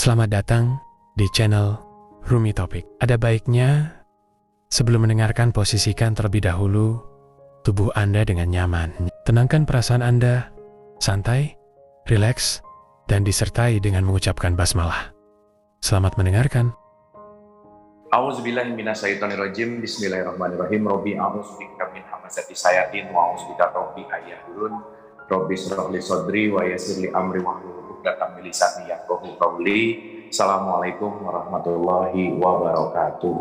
Selamat datang di channel Rumi Topik. Ada baiknya sebelum mendengarkan, posisikan terlebih dahulu tubuh Anda dengan nyaman. Tenangkan perasaan Anda, santai, rileks, dan disertai dengan mengucapkan basmalah. Selamat mendengarkan. A'udzubillahi minasyaitonirrajim. Bismillahirrahmanirrahim. Rabbi a'udzubika min hamazati syayatin wa a'udzubika rabbi ayyahurun. Rabbi shrah li sadri wa yassir li amri wahlul 'uqdatam min lisani yafqahu qawli. Assalamualaikum warahmatullahi wabarakatuh.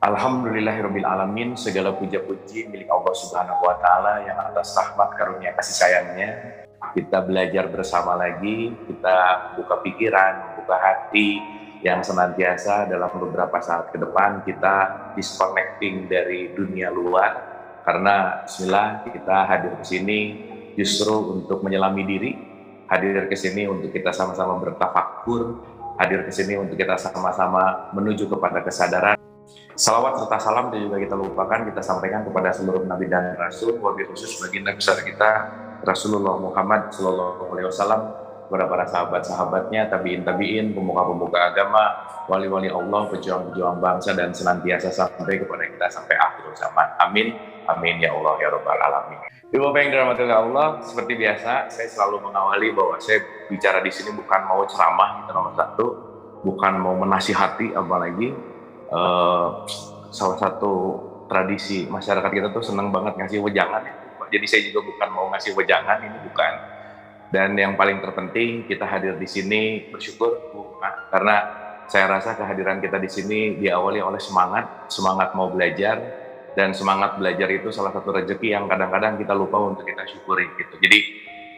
Alhamdulillahirabbil alamin. Segala puja-puji milik Allah Subhanahu wa taala yang atas rahmat karunia kasih sayangnya kita belajar bersama lagi, kita buka pikiran, buka hati yang senantiasa dalam beberapa saat ke depan kita disconnecting dari dunia luar, karena bismillah kita hadir ke sini justru untuk menyelami diri, hadir ke sini untuk kita sama-sama bertafakur, hadir ke sini untuk kita sama-sama menuju kepada kesadaran. Salawat serta salam dan juga kita lupakan, kita sampaikan kepada seluruh nabi dan rasul, wabil khusus baginda besar kita Rasulullah Muhammad Sallallahu Alaihi Wasallam, kepada para sahabat-sahabatnya, tabiin, pemuka-pemuka agama, wali-wali Allah, pejuang-pejuang bangsa, dan senantiasa sampai kepada kita sampai akhir zaman. Amin, amin ya Allah ya Rabbal Alamin. Ibu Bapak yang dirahmati Allah, seperti biasa saya selalu mengawali bahwa saya bicara di sini bukan mau ceramah, itu nomor satu, bukan mau menasihati, apalagi salah satu tradisi masyarakat kita tuh senang banget ngasih wejangan ya. Jadi saya juga bukan mau ngasih wejangan, ini bukan. Dan yang paling terpenting kita hadir di sini bersyukur, karena saya rasa kehadiran kita di sini diawali oleh semangat mau belajar, dan semangat belajar itu salah satu rezeki yang kadang-kadang kita lupa untuk kita syukuri gitu. Jadi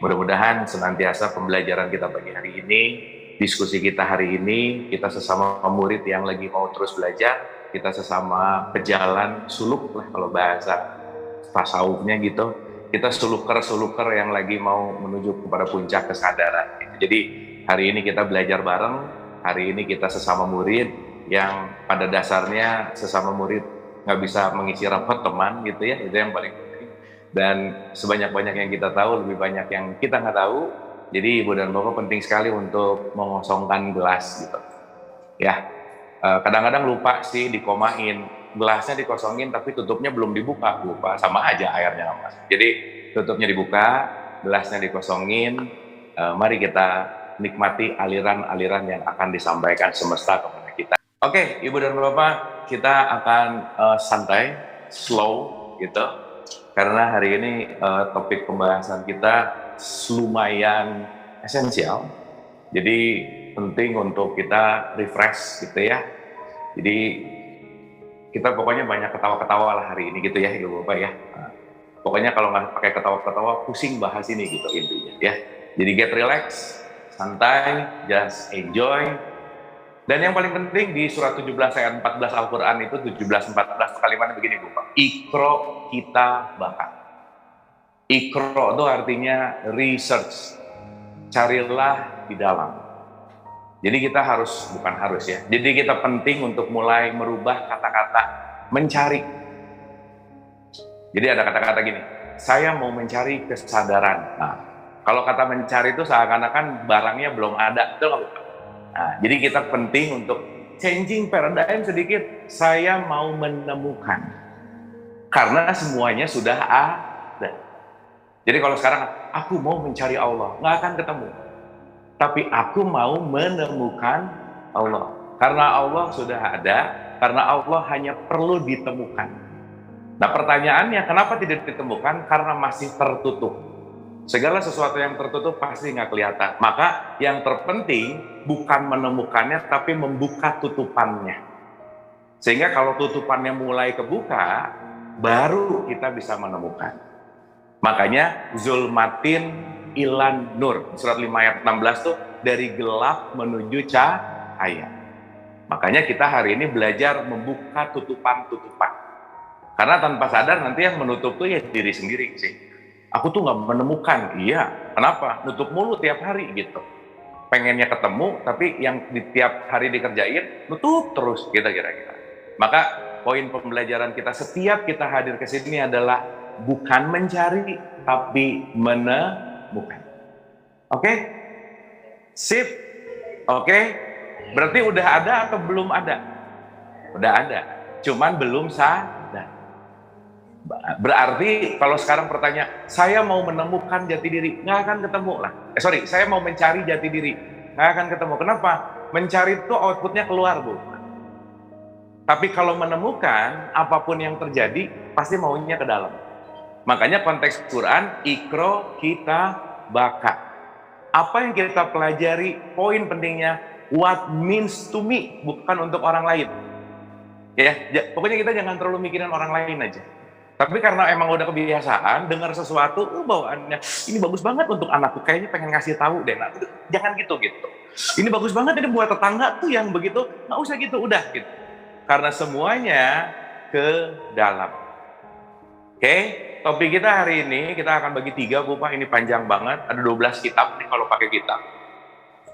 mudah-mudahan senantiasa pembelajaran kita pagi hari ini, diskusi kita hari ini, kita sesama murid yang lagi mau terus belajar, kita sesama pejalan suluk lah kalau bahasa tasawufnya gitu, kita suluker yang lagi mau menuju kepada puncak kesadaran gitu. Jadi hari ini kita belajar bareng, hari ini kita sesama murid yang pada dasarnya sesama murid nggak bisa mengisi rapat teman gitu ya, itu yang paling penting. Dan sebanyak-banyak yang kita tahu, lebih banyak yang kita nggak tahu. Jadi Ibu dan Bapak penting sekali untuk mengosongkan gelas gitu ya. Kadang-kadang lupa sih dikomain, gelasnya dikosongin tapi tutupnya belum dibuka, lupa, sama aja airnya nggak masuk. Jadi tutupnya dibuka, gelasnya dikosongin, mari kita nikmati aliran-aliran yang akan disampaikan semesta kepada kita. Oke, Ibu dan Bapak, kita akan santai, slow gitu, karena hari ini topik pembahasan kita lumayan esensial, jadi penting untuk kita refresh gitu ya. Jadi kita pokoknya banyak ketawa-ketawa lah hari ini gitu ya Ibu Bapak ya. Pokoknya kalau nggak pakai ketawa-ketawa pusing bahas ini gitu intinya ya. Jadi get relax, santai, just enjoy. Dan yang paling penting di surat 17 ayat 14 Al-Quran itu 17-14 kalimatnya begini Bu Pak. Ikro kita bakat. Ikro itu artinya research, carilah di dalam. Jadi kita bukan harus ya, jadi kita penting untuk mulai merubah kata-kata mencari. Jadi ada kata-kata gini, saya mau mencari kesadaran. Nah, kalau kata mencari itu seakan-akan barangnya belum ada, betul nggak Bu? Nah, jadi kita penting untuk changing paradigm sedikit, saya mau menemukan. Karena semuanya sudah ada. Jadi kalau sekarang, aku mau mencari Allah, nggak akan ketemu. Tapi aku mau menemukan Allah. Karena Allah sudah ada, karena Allah hanya perlu ditemukan. Nah pertanyaannya, kenapa tidak ditemukan? Karena masih tertutup. Segala sesuatu yang tertutup pasti nggak kelihatan. Maka yang terpenting bukan menemukannya, tapi membuka tutupannya. Sehingga kalau tutupannya mulai kebuka, baru kita bisa menemukan. Makanya zulmatin ilan nur, surat 5 ayat 16 tuh dari gelap menuju cahaya. Makanya kita hari ini belajar membuka tutupan-tutupan. Karena tanpa sadar nanti yang menutup tuh ya diri sendiri sih. Aku tuh nggak menemukan, iya. Kenapa? Nutup mulu tiap hari gitu. Pengennya ketemu, tapi yang di tiap hari dikerjain, nutup terus gitu kira-kira. Maka poin pembelajaran kita setiap kita hadir ke sini adalah bukan mencari, tapi menemukan. Oke? Sip. Oke. Berarti udah ada atau belum ada? Udah ada. Cuman belum sadar. Berarti kalau sekarang pertanyaan, saya mau menemukan jati diri, nggak akan ketemu lah. Saya mau mencari jati diri, nggak akan ketemu. Kenapa? Mencari itu outputnya keluar, Bu. Tapi kalau menemukan, apapun yang terjadi, pasti maunya ke dalam. Makanya konteks Quran, ikro kita baka. Apa yang kita pelajari, poin pentingnya, what means to me, bukan untuk orang lain. Ya, pokoknya kita jangan terlalu mikirin orang lain aja. Tapi karena emang udah kebiasaan, dengar sesuatu, bawaannya, ini bagus banget untuk anakku, kayaknya pengen ngasih tahu deh. Nah, jangan gitu. Ini bagus banget, ini buat tetangga tuh yang begitu, nggak usah gitu, udah gitu. Karena semuanya ke dalam. Oke, topik kita hari ini, kita akan bagi 3, Bu Pak, ini panjang banget, ada 12 kitab nih kalau pakai kitab.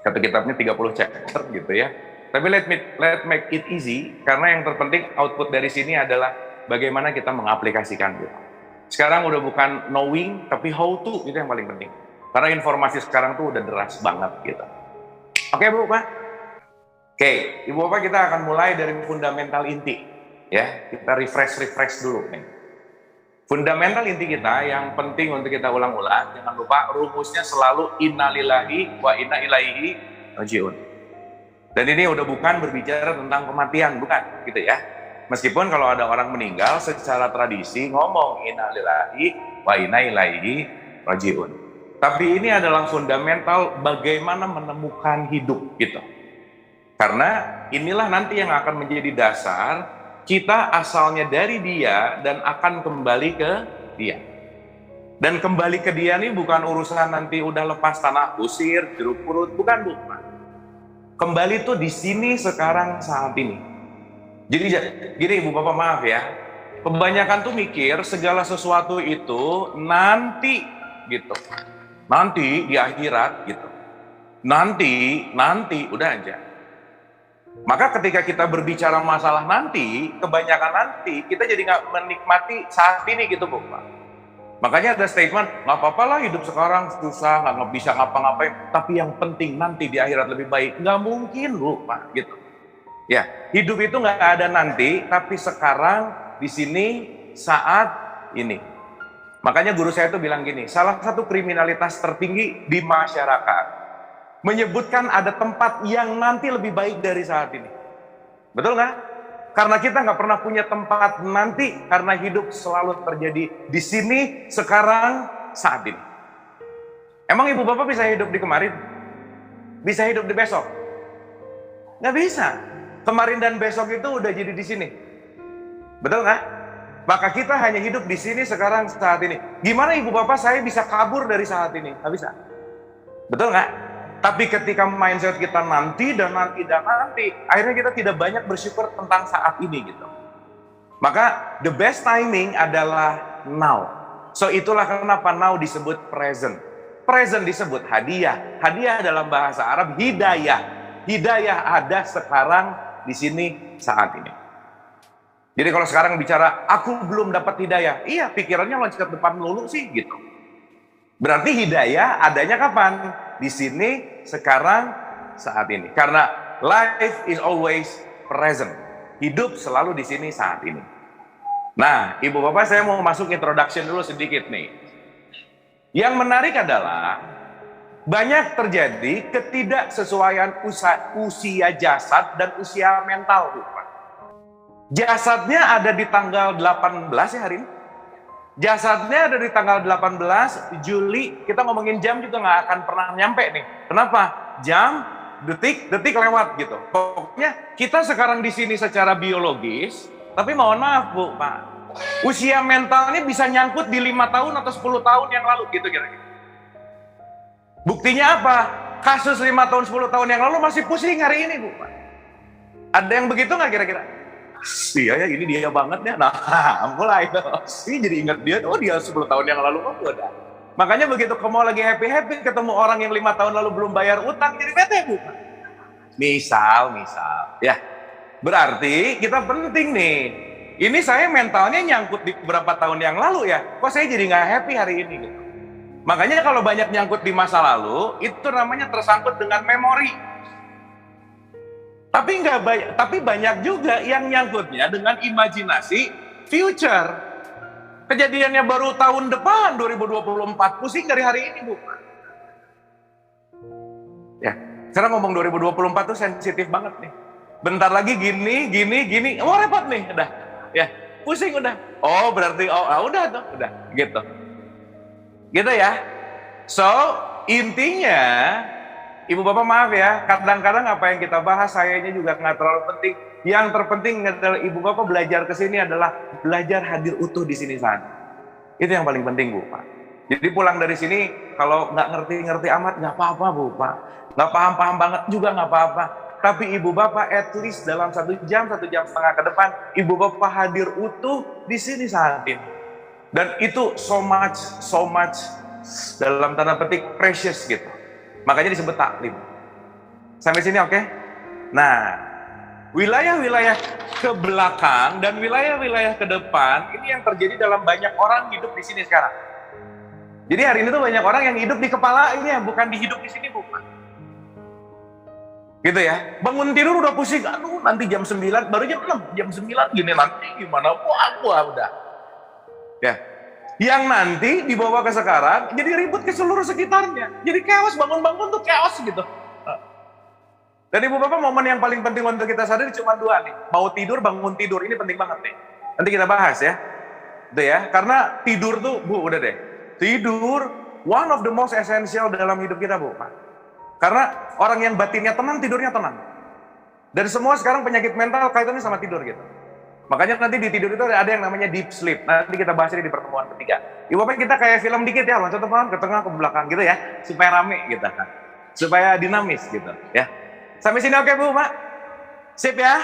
Satu kitabnya 30 chapter gitu ya. Tapi let make it easy, karena yang terpenting output dari sini adalah bagaimana kita mengaplikasikan gitu. Sekarang udah bukan knowing, tapi how to, itu yang paling penting. Karena informasi sekarang tuh udah deras banget gitu. Oke, Bu Pak? Oke, Ibu Bapak, kita akan mulai dari fundamental inti. Ya, kita refresh dulu nih. Fundamental inti kita yang penting untuk kita ulang-ulang, jangan lupa rumusnya selalu innalillahi wa inna ilaihi rajiun. Dan ini udah bukan berbicara tentang kematian, bukan gitu ya. Meskipun kalau ada orang meninggal secara tradisi ngomong innalillahi wa inna ilaihi rajiun. Tapi ini adalah fundamental bagaimana menemukan hidup gitu. Karena inilah nanti yang akan menjadi dasar kita asalnya dari dia dan akan kembali ke dia. Dan kembali ke dia ini bukan urusan nanti udah lepas tanah kusir, jeruk purut, bukan. Kembali tuh di sini sekarang saat ini. Jadi gini Ibu Bapak, maaf ya. Kebanyakan tuh mikir segala sesuatu itu nanti gitu. Nanti di akhirat gitu. Nanti udah aja. Maka ketika kita berbicara masalah nanti, kebanyakan nanti, kita jadi nggak menikmati saat ini gitu, Bu. Makanya ada statement, nggak apa-apa lah hidup sekarang susah, nggak bisa ngapa-ngapain, tapi yang penting nanti di akhirat lebih baik. Nggak mungkin, Bu, Pak, gitu. Ya, hidup itu nggak ada nanti, tapi sekarang, di sini, saat ini. Makanya guru saya itu bilang gini, salah satu kriminalitas tertinggi di masyarakat menyebutkan ada tempat yang nanti lebih baik dari saat ini. Betul nggak? Karena kita nggak pernah punya tempat nanti, karena hidup selalu terjadi di sini, sekarang, saat ini. Emang Ibu Bapak bisa hidup di kemarin? Bisa hidup di besok? Nggak bisa. Kemarin dan besok itu udah jadi di sini. Betul nggak? Maka kita hanya hidup di sini, sekarang, saat ini. Gimana Ibu Bapak saya bisa kabur dari saat ini? Nggak bisa. Betul nggak? Tapi ketika mindset kita nanti, akhirnya kita tidak banyak bersyukur tentang saat ini gitu. Maka the best timing adalah now. So itulah kenapa now disebut present. Present disebut hadiah. Hadiah dalam bahasa Arab hidayah. Hidayah ada sekarang di sini saat ini. Jadi kalau sekarang bicara aku belum dapat hidayah, iya pikirannya loncat ke depan melulu sih gitu. Berarti hidayah adanya kapan? Di sini, sekarang, saat ini. Karena life is always present. Hidup selalu di sini saat ini. Nah, Ibu Bapak, saya mau masuk introduction dulu sedikit nih. Yang menarik adalah banyak terjadi ketidaksesuaian usia jasad dan usia mental, Bu. Jasadnya ada di tanggal 18 ya hari ini. Jasadnya ada di tanggal 18 Juli, kita ngomongin jam juga nggak akan pernah nyampe nih. Kenapa? Jam, detik lewat gitu. Pokoknya kita sekarang di sini secara biologis, tapi mohon maaf Bu, Pak. Usia mentalnya bisa nyangkut di 5 tahun atau 10 tahun yang lalu gitu kira-kira. Buktinya apa? Kasus 5 tahun, 10 tahun yang lalu masih pusing hari ini Bu, Pak. Ada yang begitu nggak kira-kira? Iya ya, ini dia banget ya. Nah, mulai ini jadi ingat dia, oh dia 10 tahun yang lalu, oh udah. Makanya begitu kamu lagi happy-happy ketemu orang yang 5 tahun lalu belum bayar utang, jadi bete Bu. Misal, ya. Berarti kita penting nih. Ini saya mentalnya nyangkut di beberapa tahun yang lalu ya. Kok saya jadi nggak happy hari ini gitu. Makanya kalau banyak nyangkut di masa lalu, itu namanya tersangkut dengan memori. Tapi banyak juga yang nyangkutnya dengan imajinasi future. Kejadiannya baru tahun depan 2024, pusing dari hari ini, Bu. Ya, sekarang ngomong 2024 tuh sensitif banget nih. Bentar lagi gini, oh repot nih, udah. Ya, pusing udah. Oh, berarti udah tuh, udah gitu. Gitu ya. So, intinya Ibu Bapak maaf ya, kadang-kadang apa yang kita bahas sayanya juga nggak terlalu penting. Yang terpenting adalah Ibu Bapak belajar ke sini adalah belajar hadir utuh di sini saat. Itu yang paling penting, Bu, Pak. Jadi pulang dari sini kalau nggak ngerti-ngerti amat nggak apa-apa, Bu, Pak. Nggak paham-paham banget juga nggak apa-apa. Tapi Ibu Bapak at least dalam 1 jam, 1,5 jam ke depan, Ibu Bapak hadir utuh di sini saat ini. Dan itu so much dalam tanda petik precious gitu. Makanya disebut taklim. Sampai sini oke? Nah, wilayah-wilayah ke belakang dan wilayah-wilayah ke depan ini yang terjadi dalam banyak orang hidup di sini sekarang. Jadi hari ini tuh banyak orang yang hidup di kepala ini ya, bukan di hidup di sini, bukan. Gitu ya. Bangun tidur udah pusing, aduh nanti jam 9, baru jam 9 gini nanti gimana? Wah udah. Ya. Yang nanti dibawa ke sekarang jadi ribut ke seluruh sekitarnya. Jadi chaos, bangun-bangun tuh chaos gitu. Dan Ibu Bapak, momen yang paling penting untuk kita sadari cuma 2 nih. Mau tidur, bangun tidur, ini penting banget nih. Nanti kita bahas ya. Itu ya, karena tidur tuh, Bu, udah deh. Tidur one of the most essential dalam hidup kita, Bu, Pak. Karena orang yang batinnya tenang, tidurnya tenang. Dan semua sekarang penyakit mental kaitannya sama tidur gitu. Makanya nanti di tidur itu ada yang namanya deep sleep. Nanti kita bahas ini di pertemuan ketiga. Ibu Bapak, kita kayak film dikit ya, loncat ke tengah, ke belakang gitu ya, supaya rame gitu kan. Supaya dinamis gitu ya. Sampai sini oke, Bu, Pak? Sip ya?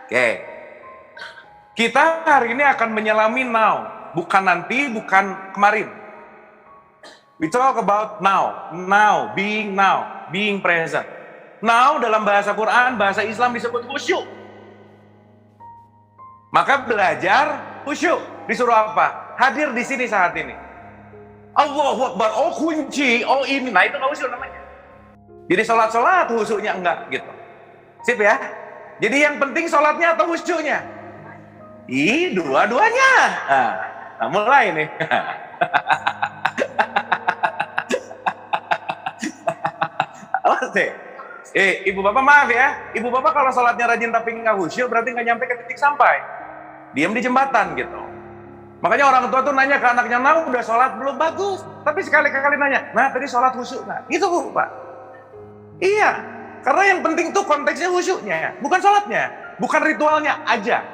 Oke. Kita hari ini akan menyelami now, bukan nanti, bukan kemarin. We talk about now, being present. Now dalam bahasa Quran, bahasa Islam disebut khusyuk. Maka belajar khusyuk. Disuruh apa? Hadir di sini saat ini. Allahu Akbar, oh kunci, oh ini. Nah itu nggak khusyuk namanya. Jadi sholat khusyuknya enggak gitu. Sip ya? Jadi yang penting sholatnya atau khusyuknya? Dua-duanya. Nah, mulai nih. Awas deh. Ibu Bapak maaf ya. Ibu Bapak kalau sholatnya rajin tapi nggak khusyuk berarti nggak nyampe ke titik sampai. Diam di jembatan gitu. Makanya orang tua tuh nanya ke anaknya, nah udah sholat belum? Bagus. Tapi sekali-kali nanya, nah tadi sholat khusyuk nggak? Gitu, Bu, Pak. Iya, karena yang penting tuh konteksnya khusyuknya, bukan sholatnya, bukan ritualnya aja.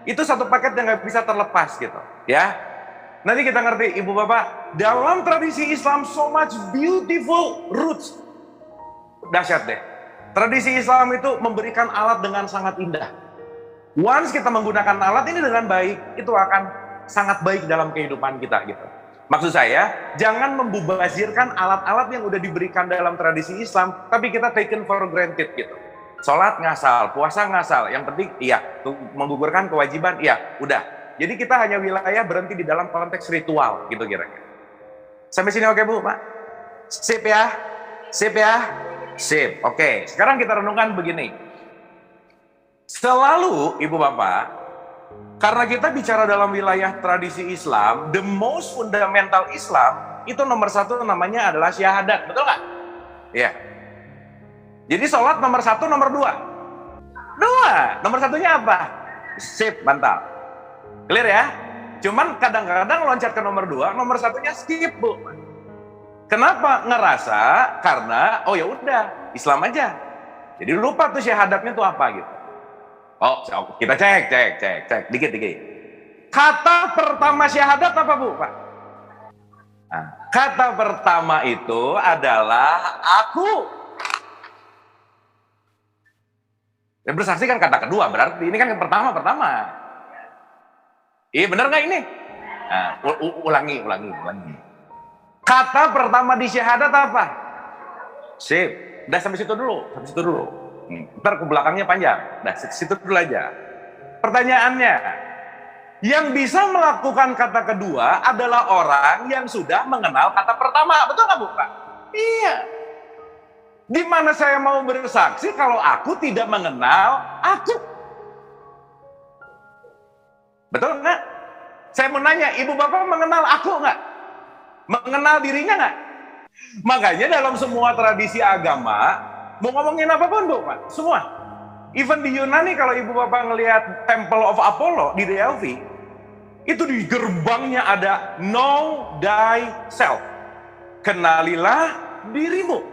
Itu satu paket yang nggak bisa terlepas gitu, ya. Nanti kita ngerti, Ibu Bapak, dalam tradisi Islam so much beautiful roots. Dahsyat deh. Tradisi Islam itu memberikan alat dengan sangat indah. Once kita menggunakan alat ini dengan baik, itu akan sangat baik dalam kehidupan kita gitu. Maksud saya, jangan membubazirkan alat-alat yang udah diberikan dalam tradisi Islam, tapi kita taken for granted gitu. Sholat ngasal, puasa ngasal, yang penting iya, menggugurkan kewajiban iya, udah. Jadi kita hanya wilayah berhenti di dalam konteks ritual gitu kira-kira. Sampai sini oke, Bu, Pak? Sip ya? Sip ya? Sip, oke. Sekarang kita renungkan begini. Selalu, Ibu Bapak, karena kita bicara dalam wilayah tradisi Islam, the most fundamental Islam, itu nomor 1 namanya adalah syahadat, betul nggak? Iya. Jadi sholat nomor 1, nomor 2. Nomor 1-nya apa? Sip, mantap. Clear ya? Cuman kadang-kadang loncat ke nomor 2, nomor 1-nya skip, Bu. Kenapa? Ngerasa karena, oh ya udah, Islam aja. Jadi lupa tuh syahadatnya tuh apa gitu. Oh, kita cek. Dikit. Kata pertama syahadat apa, Bu, Pak? Nah, kata pertama itu adalah aku. Dan bersaksi kan kata kedua, berarti ini kan yang pertama. Iya, benar nggak ini? Nah, ulangi. Kata pertama di syahadat apa? Sip. Udah sampai situ dulu. Ntar ke belakangnya panjang. Nah, situ dulu aja. Pertanyaannya, Yang bisa melakukan kata kedua adalah orang yang sudah mengenal kata pertama. Betul nggak, Bu? Pak? Iya. Di mana saya mau bersaksi kalau aku tidak mengenal aku? Betul nggak? Saya mau nanya, Ibu Bapak mengenal aku nggak? Mengenal dirinya nggak? Makanya dalam semua tradisi agama, mau ngomongin apapun, Bu, Pak, semua. Even di Yunani, kalau Ibu Bapak ngelihat Temple of Apollo di Delphi, itu di gerbangnya ada know thyself. Kenalilah dirimu.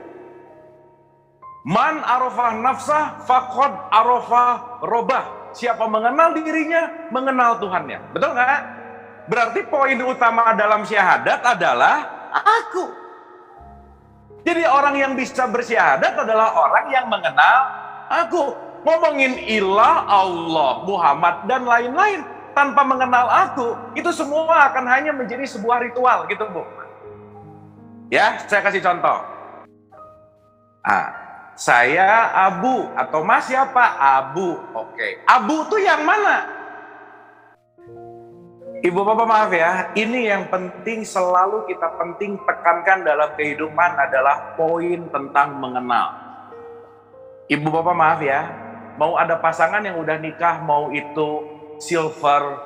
Man arafah nafsah faqad arafah robah. Siapa mengenal dirinya, mengenal Tuhannya. Betul nggak? Berarti poin utama dalam syahadat adalah aku. Jadi orang yang bisa bersyahadat adalah orang yang mengenal aku. Ngomongin ilah, Allah, Muhammad, dan lain-lain tanpa mengenal aku, itu semua akan hanya menjadi sebuah ritual gitu, Bu. Ya, saya kasih contoh. Saya Abu, atau Mas siapa? Abu. Oke. Abu tuh yang mana? Ibu Bapak maaf ya, ini yang penting selalu kita tekankan dalam kehidupan adalah poin tentang mengenal. Ibu Bapak maaf ya, mau ada pasangan yang udah nikah, mau itu silver,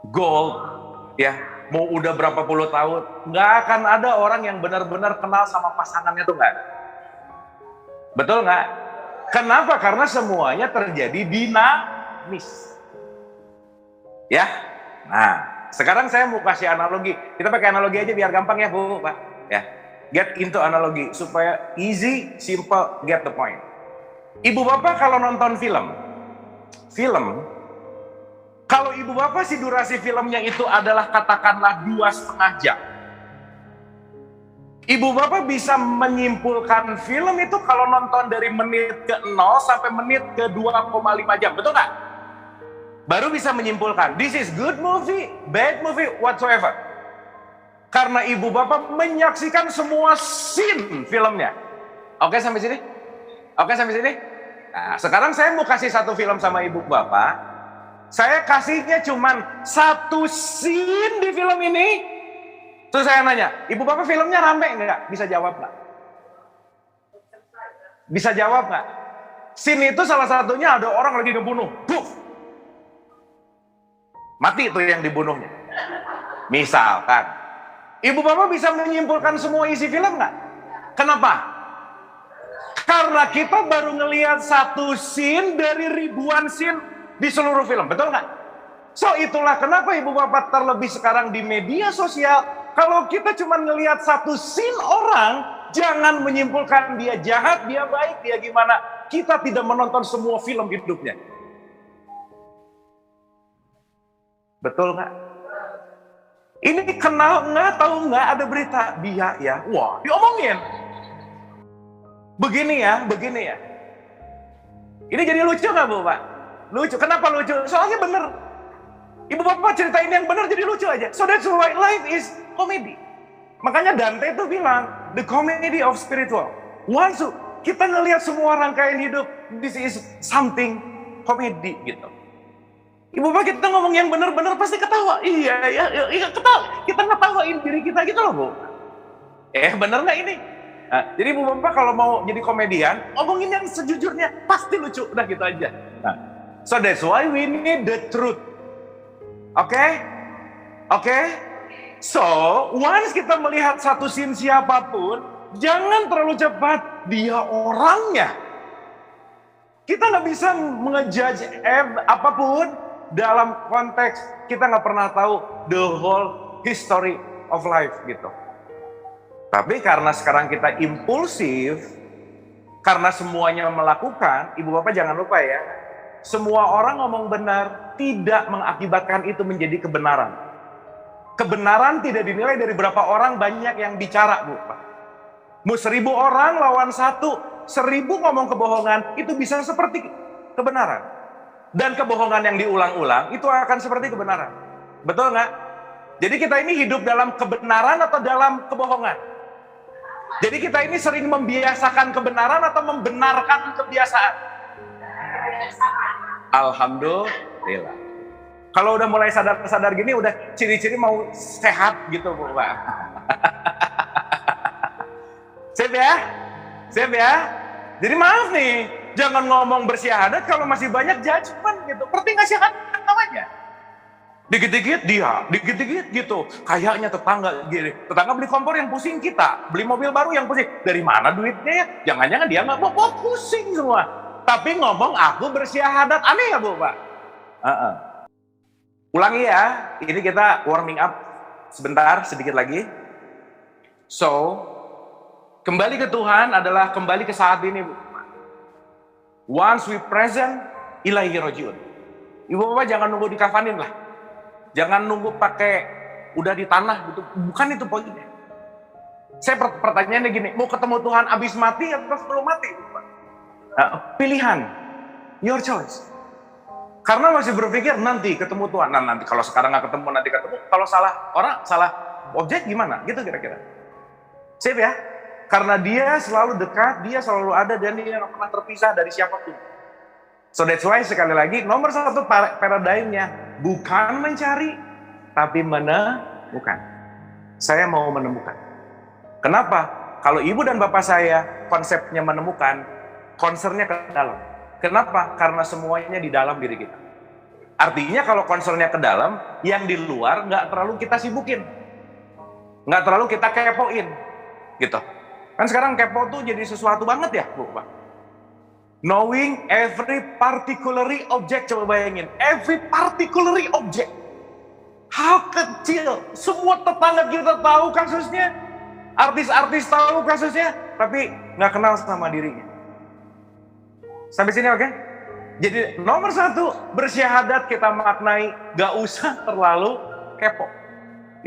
gold, ya, mau udah berapa puluh tahun, nggak akan ada orang yang benar-benar kenal sama pasangannya tuh nggak ada. Betul nggak? Kenapa? Karena semuanya terjadi dinamis. Ya, nah sekarang saya mau kasih analogi. Kita pakai analogi aja biar gampang ya, Bu, Pak. Ya, get into analogi supaya easy, simple, get the point. Ibu Bapak kalau nonton film, kalau Ibu Bapak si durasi filmnya itu adalah katakanlah 2,5 jam. Ibu Bapak bisa menyimpulkan film itu kalau nonton dari menit ke 0 sampai menit ke 2,5 jam, betul nggak? Baru bisa menyimpulkan, this is good movie, bad movie, whatsoever. Karena Ibu Bapak menyaksikan semua scene filmnya. Oke sampai sini? Oke sampai sini? Nah, sekarang saya mau kasih satu film sama Ibu Bapak. Saya kasihnya cuman satu scene di film ini. Terus saya nanya, Ibu Bapak filmnya rame nggak? Bisa jawab nggak? Bisa jawab nggak? Scene itu salah satunya ada orang lagi ngebunuh. Buf! Mati tuh yang dibunuhnya. Misalkan. Ibu Bapak bisa menyimpulkan semua isi film nggak? Kenapa? Karena kita baru ngelihat satu scene dari ribuan scene di seluruh film. Betul nggak? So itulah kenapa Ibu Bapak terlebih sekarang di media sosial. Kalau kita cuma ngelihat satu scene orang, jangan menyimpulkan dia jahat, dia baik, dia gimana. Kita tidak menonton semua film hidupnya. Betul nggak? Ini kenal nggak, tahu nggak ada berita dia ya, wah diomongin. Begini ya. Ini jadi lucu nggak, Bu, Pak? Lucu. Kenapa lucu? Soalnya bener. Ibu Bapak cerita ini yang bener jadi lucu aja. So that's why life is comedy. Makanya Dante itu bilang, the comedy of spiritual. Once kita ngelihat semua rangkaian hidup, this is something comedy gitu. Ibu Bapak kita ngomong yang bener-bener pasti ketawa. Iya ketawa. Kita ngetawain diri kita gitu loh, Bu. Bener nggak ini? Nah, jadi Ibu Bapak kalau mau jadi komedian, ngomongin yang sejujurnya pasti lucu. Udah gitu aja. Nah, so that's why we need the truth. Oke? So, once kita melihat satu scene siapapun, jangan terlalu cepat dia orangnya. Kita nggak bisa mengejudge apapun dalam konteks kita nggak pernah tahu the whole history of life gitu. Tapi karena sekarang kita impulsif, karena semuanya melakukan, Ibu Bapak jangan lupa ya, semua orang ngomong benar tidak mengakibatkan itu menjadi kebenaran. Kebenaran tidak dinilai dari berapa orang banyak yang bicara, Bu. Mau 1.000 orang lawan 1.000 ngomong kebohongan, itu bisa seperti kebenaran. Dan kebohongan yang diulang-ulang, itu akan seperti kebenaran. Betul nggak? Jadi kita ini hidup dalam kebenaran atau dalam kebohongan? Jadi kita ini sering membiasakan kebenaran atau membenarkan kebiasaan? Alhamdulillah. Kalau udah mulai sadar-sadar gini, udah ciri-ciri mau sehat gitu, Bu, Pak. Sip ya? Sip ya? Jadi maaf nih, jangan ngomong bersyahadat kalau masih banyak judgement gitu. Ngerti nggak syahadat namanya? Dikit-dikit dia, dikit-dikit gitu. Kayaknya tetangga gini. Tetangga beli kompor yang pusing kita. Beli mobil baru yang pusing. Dari mana duitnya ya? Jangan-jangan dia nggak mau pusing semua. Tapi ngomong aku bersyahadat. Aneh ya, Bu, Pak? Ulangi ya. Ini kita warming up sebentar, sedikit lagi. So, kembali ke Tuhan adalah kembali ke saat ini, Bu. Once we present, ilahi rojiun. Ibu Bapak jangan nunggu dikafanin lah. Jangan nunggu pakai udah di tanah gitu. Bukan itu poinnya. Saya pertanyaannya gini, mau ketemu Tuhan abis mati atau sebelum mati? Pilihan. Your choice. Karena masih berpikir nanti ketemu Tuhan. Nah, nanti kalau sekarang nggak ketemu, nanti ketemu. Kalau salah orang, salah objek gimana? Gitu kira-kira. Sip ya? Karena dia selalu dekat, dia selalu ada, dan dia nggak pernah terpisah dari siapapun. So that's why sekali lagi nomor satu paradigmnya bukan mencari, tapi menemukan. Saya mau menemukan. Kenapa? Kalau ibu dan bapak saya konsepnya menemukan, concernnya ke dalam. Kenapa? Karena semuanya di dalam diri kita. Artinya kalau concernnya ke dalam, yang di luar nggak terlalu kita sibukin, nggak terlalu kita kepoin, gitu. Kan sekarang kepo tuh jadi sesuatu banget ya, Bu, Pak. Knowing every particularly object, coba bayangin, every particularly object. How kecil, semua tetangga kita tahu kasusnya, artis-artis tahu kasusnya, tapi nggak kenal sama dirinya. Sampai sini oke? Jadi nomor satu, bersyahadat kita maknai, gak usah terlalu kepo.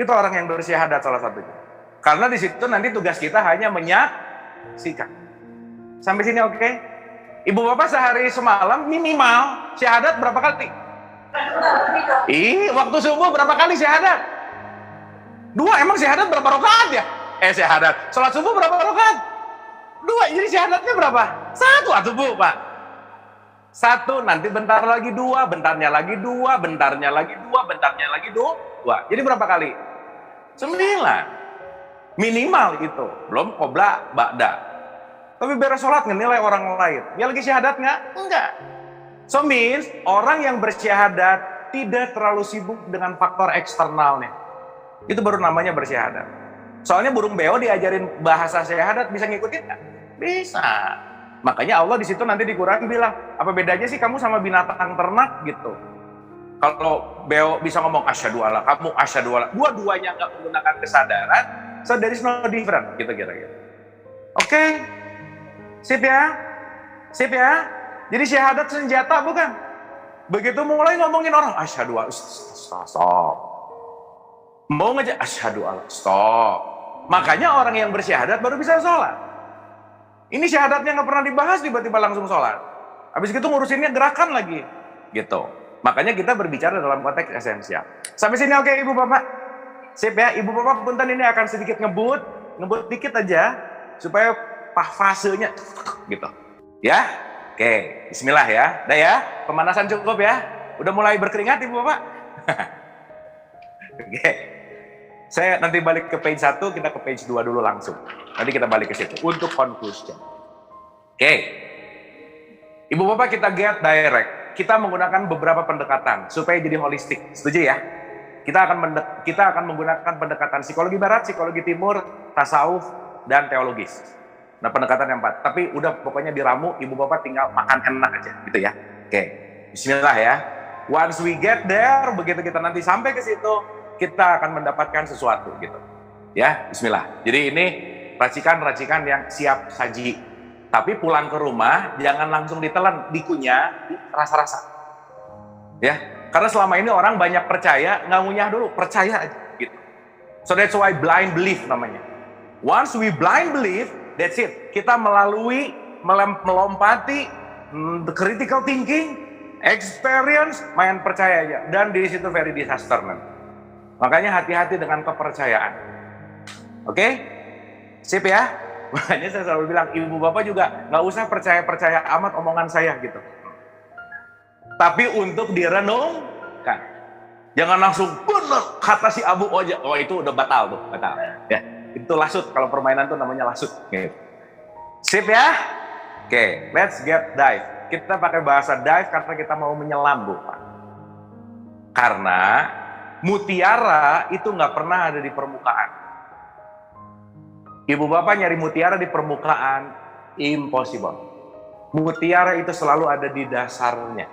Itu orang yang bersyahadat salah satunya. Karena di situ nanti tugas kita hanya menyaksikan. Sampai sini oke? Ibu bapak sehari semalam minimal syahadat berapa kali? Waktu subuh berapa kali syahadat? 2, emang syahadat berapa rakaat ya? Syahadat. Sholat subuh berapa rakaat? 2, jadi syahadatnya berapa? 1 atau Bu, Pak? 1, nanti bentar lagi 2, bentarnya lagi 2, bentarnya lagi 2, bentarnya lagi 2. Jadi berapa kali? 9. Minimal itu. Belum qobla, ba'da. Tapi beres sholat ngenilai orang lain. Dia lagi syahadat nggak? Enggak. So means orang yang bersyahadat tidak terlalu sibuk dengan faktor eksternalnya. Itu baru namanya bersyahadat. Soalnya burung beo diajarin bahasa syahadat bisa ngikutin nggak? Bisa. Makanya Allah di situ nanti di Quran bilang, apa bedanya sih kamu sama binatang ternak gitu? Kalau beo bisa ngomong asyhadu alla, kamu asyhadu alla. Dua-duanya nggak menggunakan kesadaran, so there is no different gitu kira-kira. Oke? Sip ya? Sip ya? Jadi syahadat senjata bukan? Begitu mulai ngomongin orang, asyhadu alla, stop. Mau ngejak, asyhadu alla, stop. Makanya orang yang bersyahadat baru bisa sholat. Ini syahadatnya nggak pernah dibahas, tiba-tiba langsung sholat. Habis itu ngurusinnya gerakan lagi. Gitu. Makanya kita berbicara dalam konteks esensial. Sampai sini oke Ibu Bapak? Sip ya? Ibu Bapak punten ini akan sedikit ngebut dikit aja, supaya fasenya gitu. Ya? Oke, bismillah ya. Udah ya? Pemanasan cukup ya? Udah mulai berkeringat Ibu Bapak? Oke. Saya nanti balik ke page 1, kita ke page 2 dulu langsung. Nanti kita balik ke situ untuk conclusion. Oke. Ibu Bapak kita get direct. Kita menggunakan beberapa pendekatan supaya jadi holistik. Setuju ya? Kita akan menggunakan pendekatan psikologi barat, psikologi timur, tasawuf, dan teologis. Nah, pendekatan yang 4. Tapi udah pokoknya diramu, Ibu Bapak tinggal makan enak aja gitu ya. Oke. Bismillah ya. Once we get there, begitu kita nanti sampai ke situ, kita akan mendapatkan sesuatu gitu. Ya, bismillah. Jadi ini racikan-racikan yang siap saji. Tapi pulang ke rumah jangan langsung ditelan, dikunyah, rasa-rasa. Ya, karena selama ini orang banyak percaya, nggak ngunyah dulu, percaya aja gitu. So that's why blind belief namanya. Once we blind belief, that's it. Kita melompati the critical thinking, experience, main percaya aja. Dan di situ very disaster nanti. Makanya hati-hati dengan kepercayaan. Oke? Sip ya? Makanya saya selalu bilang, Ibu Bapak juga nggak usah percaya-percaya amat omongan saya gitu. Tapi untuk direnungkan. Jangan langsung bener kata si Abu aja. Oh itu udah batal tuh, batal. Ya, itu lasut. Kalau permainan tuh namanya lasut. Gitu. Sip ya? Oke, let's get dive. Kita pakai bahasa dive karena kita mau menyelam, Bu. Karena mutiara itu nggak pernah ada di permukaan. Ibu bapak nyari mutiara di permukaan, impossible. Mutiara itu selalu ada di dasarnya.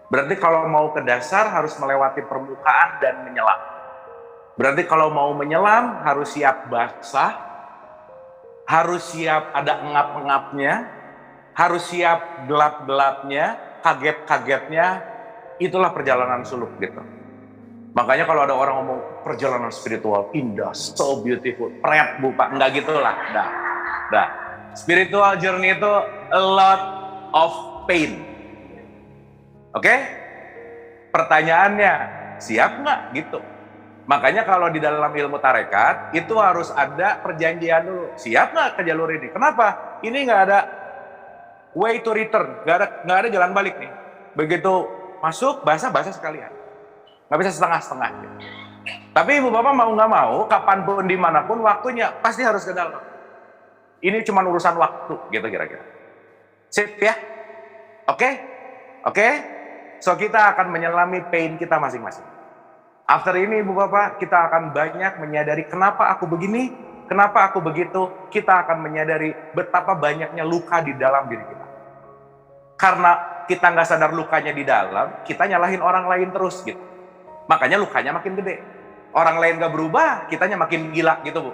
Berarti kalau mau ke dasar harus melewati permukaan dan menyelam. Berarti kalau mau menyelam harus siap basah, harus siap ada engap-engapnya, harus siap gelap-gelapnya, kaget-kagetnya. Itulah perjalanan suluk gitu. Makanya kalau ada orang ngomong perjalanan spiritual indah, so beautiful, pret Bu Pak, enggak gitulah. Dah. Spiritual journey itu a lot of pain. Oke? Pertanyaannya, siap nggak gitu? Makanya kalau di dalam ilmu tarekat, itu harus ada perjanjian dulu. Siap nggak ke jalur ini? Kenapa? Ini nggak ada way to return, nggak ada jalan balik nih. Begitu masuk, basah sekalian. Nggak bisa setengah-setengah. Gitu. Tapi ibu bapak mau nggak mau, kapanpun, dimanapun, waktunya pasti harus ke dalam. Ini cuma urusan waktu, gitu kira-kira. Sip ya? Oke? So kita akan menyelami pain kita masing-masing. After ini ibu bapak, kita akan banyak menyadari kenapa aku begini, kenapa aku begitu. Kita akan menyadari betapa banyaknya luka di dalam diri kita. Karena kita nggak sadar lukanya di dalam, kita nyalahin orang lain terus gitu. Makanya lukanya makin gede. Orang lain nggak berubah, kitanya makin gila gitu Bu.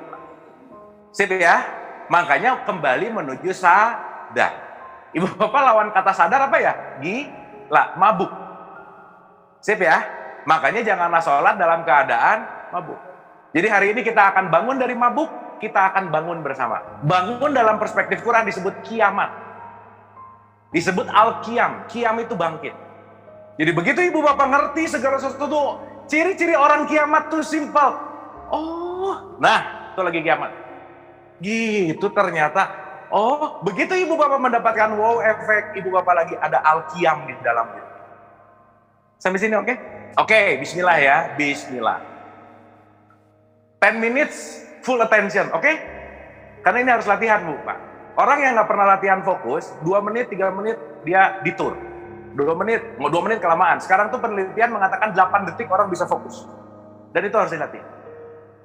Sip ya? Makanya kembali menuju sadar. Ibu bapak lawan kata sadar apa ya? Gila, mabuk. Sip ya? Makanya janganlah sholat dalam keadaan mabuk. Jadi hari ini kita akan bangun dari mabuk, kita akan bangun bersama. Bangun dalam perspektif Quran disebut kiamat. Disebut al-qiyam. Qiyam itu bangkit. Jadi begitu ibu bapak ngerti segala sesuatu, ciri-ciri orang kiamat tuh simpel. Oh, nah itu lagi kiamat. Gitu ternyata. Oh, begitu ibu bapak mendapatkan wow efek, ibu bapak lagi ada al-qiyam di dalam diri. Sampai sini oke? Oke, bismillah ya, bismillah. 10 minutes full attention, oke? Karena ini harus latihan Bu, Pak. Orang yang nggak pernah latihan fokus, 2 menit, 3 menit dia ditur. 2 menit kelamaan. Sekarang tuh penelitian mengatakan 8 detik orang bisa fokus. Dan itu harus dilatih.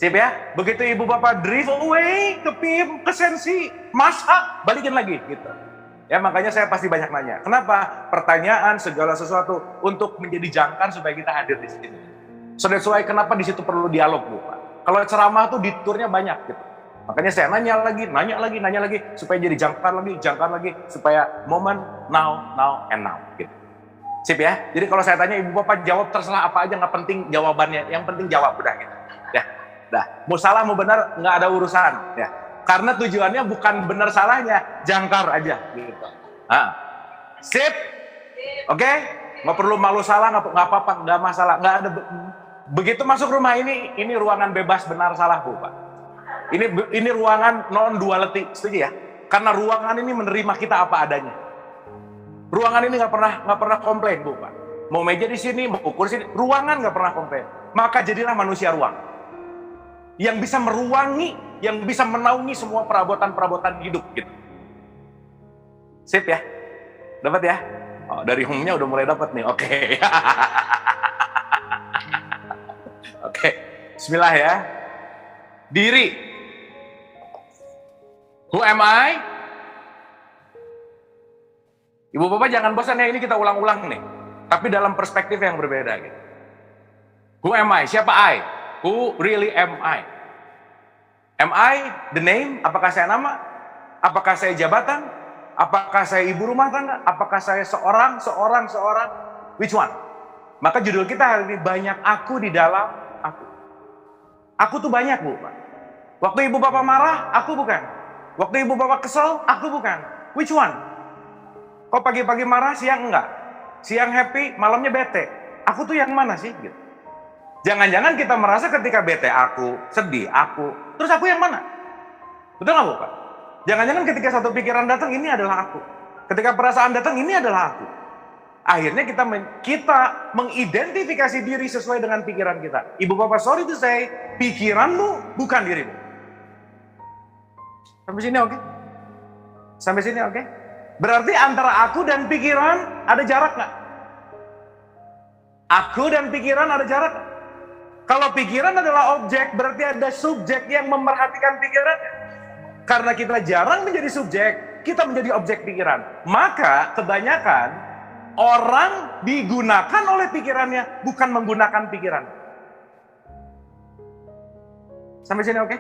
Sip ya? Begitu ibu bapak drift away, ke PIM, ke sensi, masak, balikin lagi gitu. Ya makanya saya pasti banyak nanya. Kenapa? Pertanyaan segala sesuatu untuk menjadi jangkar supaya kita hadir di sini. So that's why kenapa di situ perlu dialog Bu Pak. Kalau ceramah tuh diturnya banyak gitu. Makanya saya nanya lagi supaya jadi jangkar lagi supaya momen now and now gitu. Sip ya. Jadi kalau saya tanya ibu bapak jawab terserah apa aja, nggak penting jawabannya, yang penting jawab udah gitu. Ya, dah. Mau salah mau benar nggak ada urusan ya. Karena tujuannya bukan benar salahnya, jangkar aja gitu. Sip? Oke? Nggak perlu malu salah, nggak apa-apa, nggak masalah, nggak ada. Begitu masuk rumah ini ruangan bebas benar salah Bu Pak. Ini ruangan non duality, setuju ya? Karena ruangan ini menerima kita apa adanya. Ruangan ini nggak pernah komplain Bu Pak. Mau meja di sini, mau kursi di sini, ruangan nggak pernah komplain. Maka jadilah manusia ruang. Yang bisa meruangi, yang bisa menaungi semua perabotan-perabotan hidup gitu. Sip ya? Dapat ya? Oh, dari home-nya udah mulai dapat nih. Oke. Oke. Bismillah ya. Diri. Who am I? Ibu bapak jangan bosan ya, ini kita ulang-ulang nih. Tapi dalam perspektif yang berbeda gitu. Who am I? Siapa I? Who really am I? Am I the name? Apakah saya nama? Apakah saya jabatan? Apakah saya ibu rumah tangga? Apakah saya seorang? Which one? Maka judul kita hari ini banyak aku di dalam aku. Aku tuh banyak Bu. Waktu ibu bapak marah, aku bukan. Waktu ibu bapak kesel, aku bukan. Which one? Kok pagi-pagi marah, siang enggak? Siang happy, malamnya bete. Aku tuh yang mana sih? Gitu. Jangan-jangan kita merasa ketika bete aku, sedih aku, terus aku yang mana? Betul nggak Bu Pak? Jangan-jangan ketika satu pikiran datang, ini adalah aku. Ketika perasaan datang, ini adalah aku. Akhirnya kita mengidentifikasi diri sesuai dengan pikiran kita. Ibu bapak, sorry to say, pikiranmu bukan dirimu. Sampai sini oke? Sampai sini oke? Berarti antara aku dan pikiran ada jarak nggak? Aku dan pikiran ada jarak nggak? Kalau pikiran adalah objek, berarti ada subjek yang memerhatikan pikiran. Karena kita jarang menjadi subjek, kita menjadi objek pikiran. Maka kebanyakan orang digunakan oleh pikirannya, bukan menggunakan pikiran. Sampai sini oke?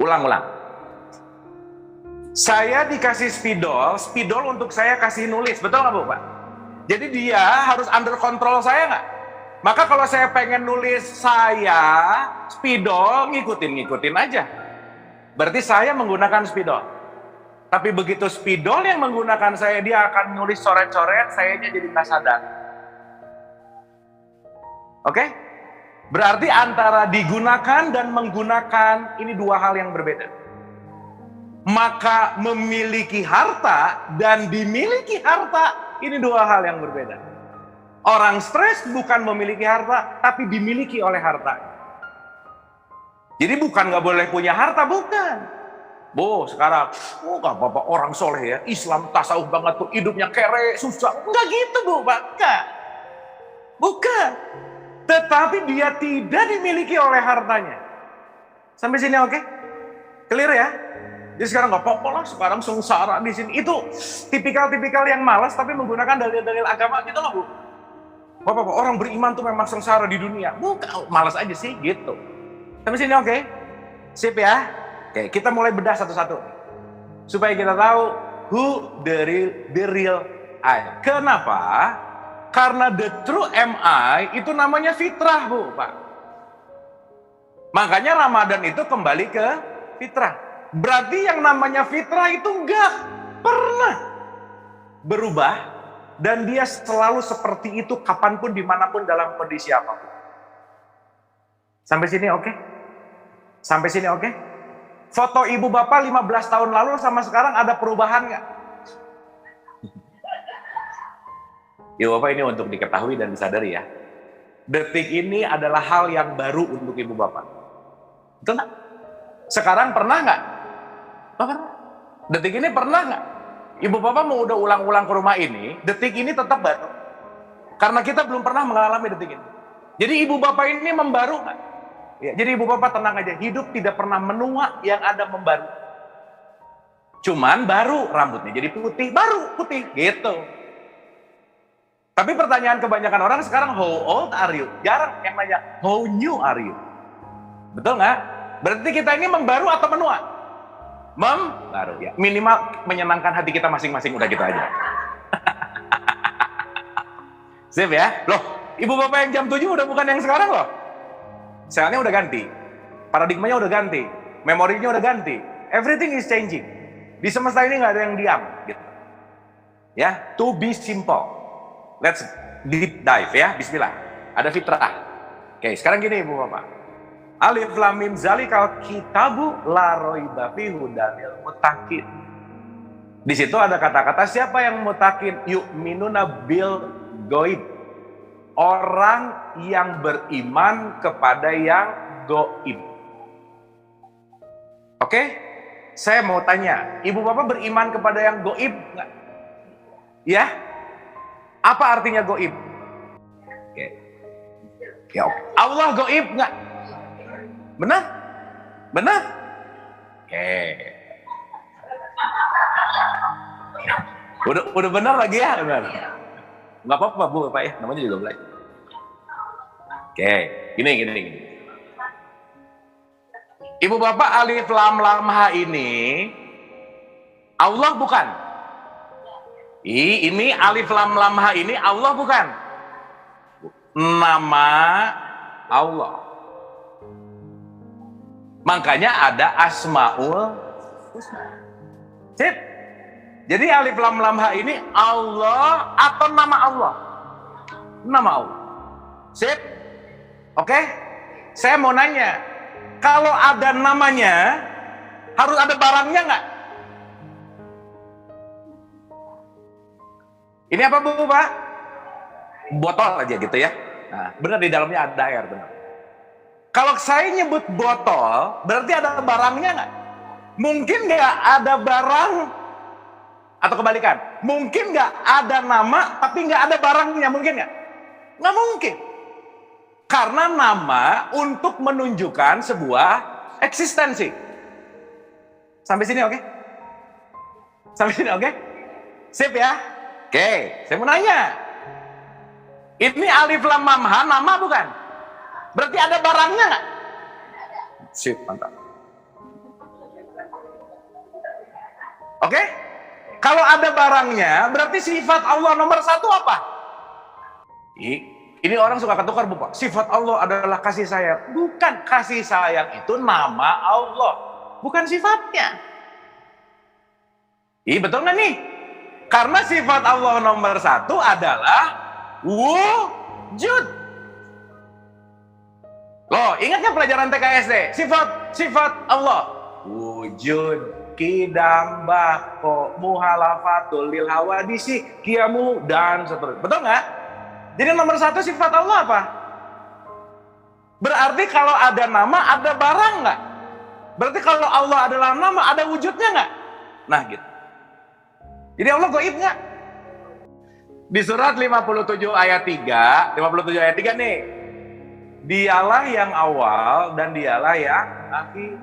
Ulang-ulang. Saya dikasih spidol untuk saya kasih nulis, betul nggak Bu Pak? Jadi dia harus under control saya nggak? Maka kalau saya pengen nulis saya, spidol ngikutin aja. Berarti saya menggunakan spidol. Tapi begitu spidol yang menggunakan saya, dia akan nulis coret-coret, sayanya jadi nggak sadar. Oke? Berarti antara digunakan dan menggunakan, ini dua hal yang berbeda. Maka memiliki harta dan dimiliki harta, ini dua hal yang berbeda. Orang stres bukan memiliki harta, tapi dimiliki oleh harta. Jadi bukan nggak boleh punya harta, bukan. Bu, sekarang, gak apa-apa orang soleh ya, Islam tasawuf banget tuh, hidupnya kere, susah. Enggak gitu Bu, Bukan. Bukan. Tetapi dia tidak dimiliki oleh hartanya. Sampai sini oke? Clear ya? Jadi sekarang gak apa-apa lah, sekarang sengsara di sini. Itu tipikal-tipikal yang malas tapi menggunakan dalil-dalil agama gitu loh Bu. Bapak, orang beriman tuh memang sengsara di dunia. Bukan, malas aja sih gitu. Sampai sini oke? Sip ya? Oke, kita mulai bedah satu-satu. Supaya kita tahu who the real I. Kenapa? Karena the true MI itu namanya fitrah Bu, Pak. Makanya Ramadan itu kembali ke fitrah. Berarti yang namanya fitrah itu enggak pernah berubah. Dan dia selalu seperti itu kapanpun, dimanapun, dalam kondisi apapun. Sampai sini oke? Sampai sini oke? Foto ibu bapak 15 tahun lalu sama sekarang ada perubahan nggak? Ibu bapak, ini untuk diketahui dan disadari ya. Detik ini adalah hal yang baru untuk ibu bapak. Betul nggak? Sekarang pernah nggak? Pernah. Detik ini pernah nggak? Ibu bapak mau udah ulang-ulang ke rumah ini, detik ini tetap baru. Karena kita belum pernah mengalami detik ini. Jadi ibu bapak ini membaru nggak? Ya, jadi ibu bapak tenang aja, hidup tidak pernah menua, yang ada membaru. Cuman baru rambutnya jadi putih, baru putih gitu. Tapi pertanyaan kebanyakan orang sekarang, how old are you? Jarang yang nanya, how new are you? Betul nggak? Berarti kita ini membaru atau menua? Membaru ya. Minimal menyenangkan hati kita masing-masing, udah gitu aja. Sip ya? Loh, ibu bapak yang jam 7 udah bukan yang sekarang loh. Selnya udah ganti, paradigmanya udah ganti, memorinya udah ganti, everything is changing. Di semesta ini nggak ada yang diam, gitu. Ya, to be simple. Let's deep dive ya, Bismillah. Ada fitrah. Oke, sekarang gini ibu bapak. Alif lam mim zalikal kitabu la raiba fihi hudalil muttaqin. Di situ ada kata-kata siapa yang muttaqin? Yu'minuna bil ghaib. Orang yang beriman kepada yang gaib. Oke? Saya mau tanya, ibu bapak beriman kepada yang gaib nggak? Ya? Apa artinya gaib? Oke. Ya, Allah gaib nggak? Benar? Benar? Oke. Udah benar lagi ya? Benar. Nggak apa-apa Bu, Bapak ya, namanya juga belajar. Oke, gini. Ibu Bapak, alif lam lam ha ini Allah bukan? Ini alif lam lam ha ini Allah bukan? Nama Allah. Makanya ada Asmaul Husna. Sip. Jadi alif lam lam ha ini Allah atau nama Allah? Nama Allah. Sip? Oke? Saya mau nanya, kalau ada namanya, harus ada barangnya nggak? Ini apa Bu, Pak? Botol aja gitu ya. Nah, benar di dalamnya ada air, benar. Kalau saya nyebut botol, berarti ada barangnya nggak? Mungkin nggak ada barang, atau kebalikan. Mungkin nggak ada nama, tapi nggak ada barangnya, mungkin nggak? Nggak mungkin. Karena nama untuk menunjukkan sebuah eksistensi. Sampai sini oke? Sampai sini oke? Sip ya? Oke, saya mau nanya. Ini alif lam mim ha nama bukan? Berarti ada barangnya nggak? Sip, mantap. Oke? Kalau ada barangnya, berarti sifat Allah nomor satu apa? Ini orang suka ketukar Bu Pak. Sifat Allah adalah kasih sayang. Bukan, kasih sayang itu nama Allah, bukan sifatnya. Betul nggak nih? Karena sifat Allah nomor satu adalah wujud. Loh, ingatnya pelajaran TKSD? Sifat Allah. Wujud, kidam, bako, muhalafatul, lil hawadisi, kiamu, dan seterusnya. Betul nggak? Jadi nomor satu sifat Allah apa? Berarti kalau ada nama, ada barang nggak? Berarti kalau Allah adalah nama, ada wujudnya nggak? Nah gitu. Jadi Allah gaib nggak? Di surat 57 ayat 3 nih. Dialah yang awal dan dialah yang akhir.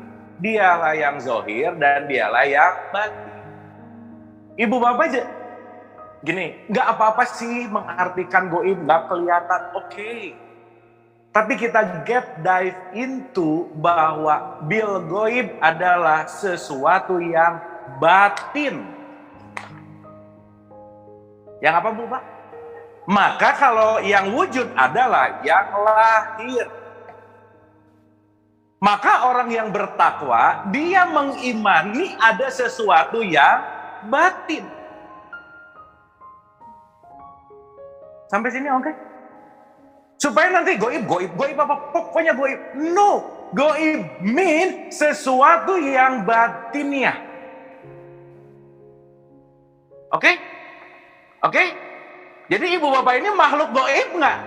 Dialah yang zohir dan dialah yang batin. Ibu bapak aja gini, nggak apa-apa sih mengartikan goib, nggak kelihatan, oke. Tapi kita dive into bahwa bil goib adalah sesuatu yang batin. Yang apa Bu Pak? Maka kalau yang wujud adalah yang lahir. Maka orang yang bertakwa, dia mengimani ada sesuatu yang batin. Sampai sini oke? Supaya nanti goib apa? Pokoknya goib. No, goib mean sesuatu yang batinnya. Oke? Oke? Jadi ibu bapak ini makhluk goib nggak?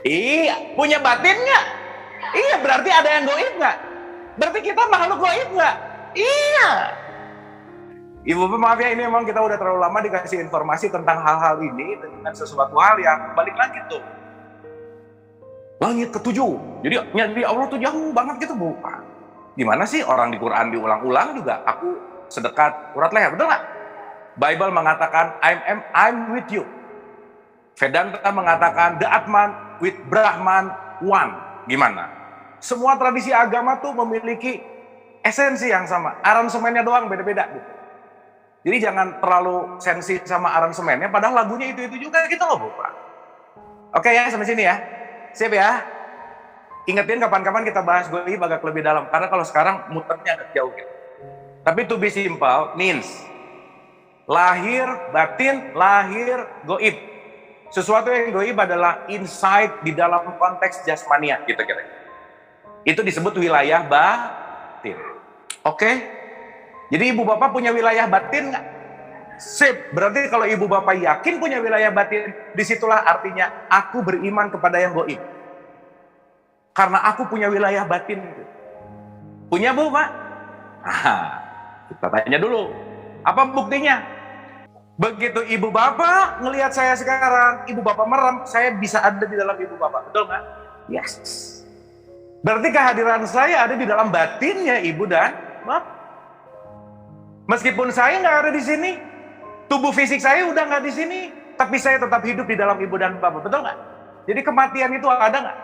Iya, punya batin nggak? Iya, berarti ada yang goib nggak? Berarti kita makhluk goib nggak? Iya. Ibu bapak maaf ya, ini memang kita udah terlalu lama dikasih informasi tentang hal-hal ini dengan sesuatu hal yang balik lagi tuh. Langit ketujuh. Jadi nyari Allah tuh jauh banget gitu Bu. Gimana sih orang di Quran diulang-ulang juga aku sedekat urat leher, betul nggak? Bible mengatakan I'm with you. Vedanta mengatakan the Atman with Brahman one. Gimana? Semua tradisi agama tuh memiliki esensi yang sama. Aransemennya doang beda-beda gitu. Jadi jangan terlalu sensi sama aransemennya, padahal lagunya itu-itu juga gitu loh Bu. Oke ya, sampai sini ya. Siap ya? Ingetin kapan-kapan kita bahas goib agak lebih dalam, karena kalau sekarang muternya agak jauh gitu. Tapi to be simple means lahir batin, lahir goib. Sesuatu yang goib adalah insight di dalam konteks jasmania gitu kira. Itu disebut wilayah batin. Oke? Jadi ibu bapak punya wilayah batin nggak? Sip. Berarti kalau ibu bapak yakin punya wilayah batin, disitulah artinya aku beriman kepada yang goib. Karena aku punya wilayah batin. Punya Bu Pak? Kita tanya dulu. Apa buktinya? Begitu ibu bapak ngelihat saya sekarang, ibu bapak merem, saya bisa ada di dalam ibu bapak. Betul nggak? Yes. Berarti kehadiran saya ada di dalam batinnya ibu dan bapak. Meskipun saya nggak ada di sini, tubuh fisik saya udah nggak di sini, tapi saya tetap hidup di dalam ibu dan bapak, betul nggak? Jadi kematian itu ada nggak?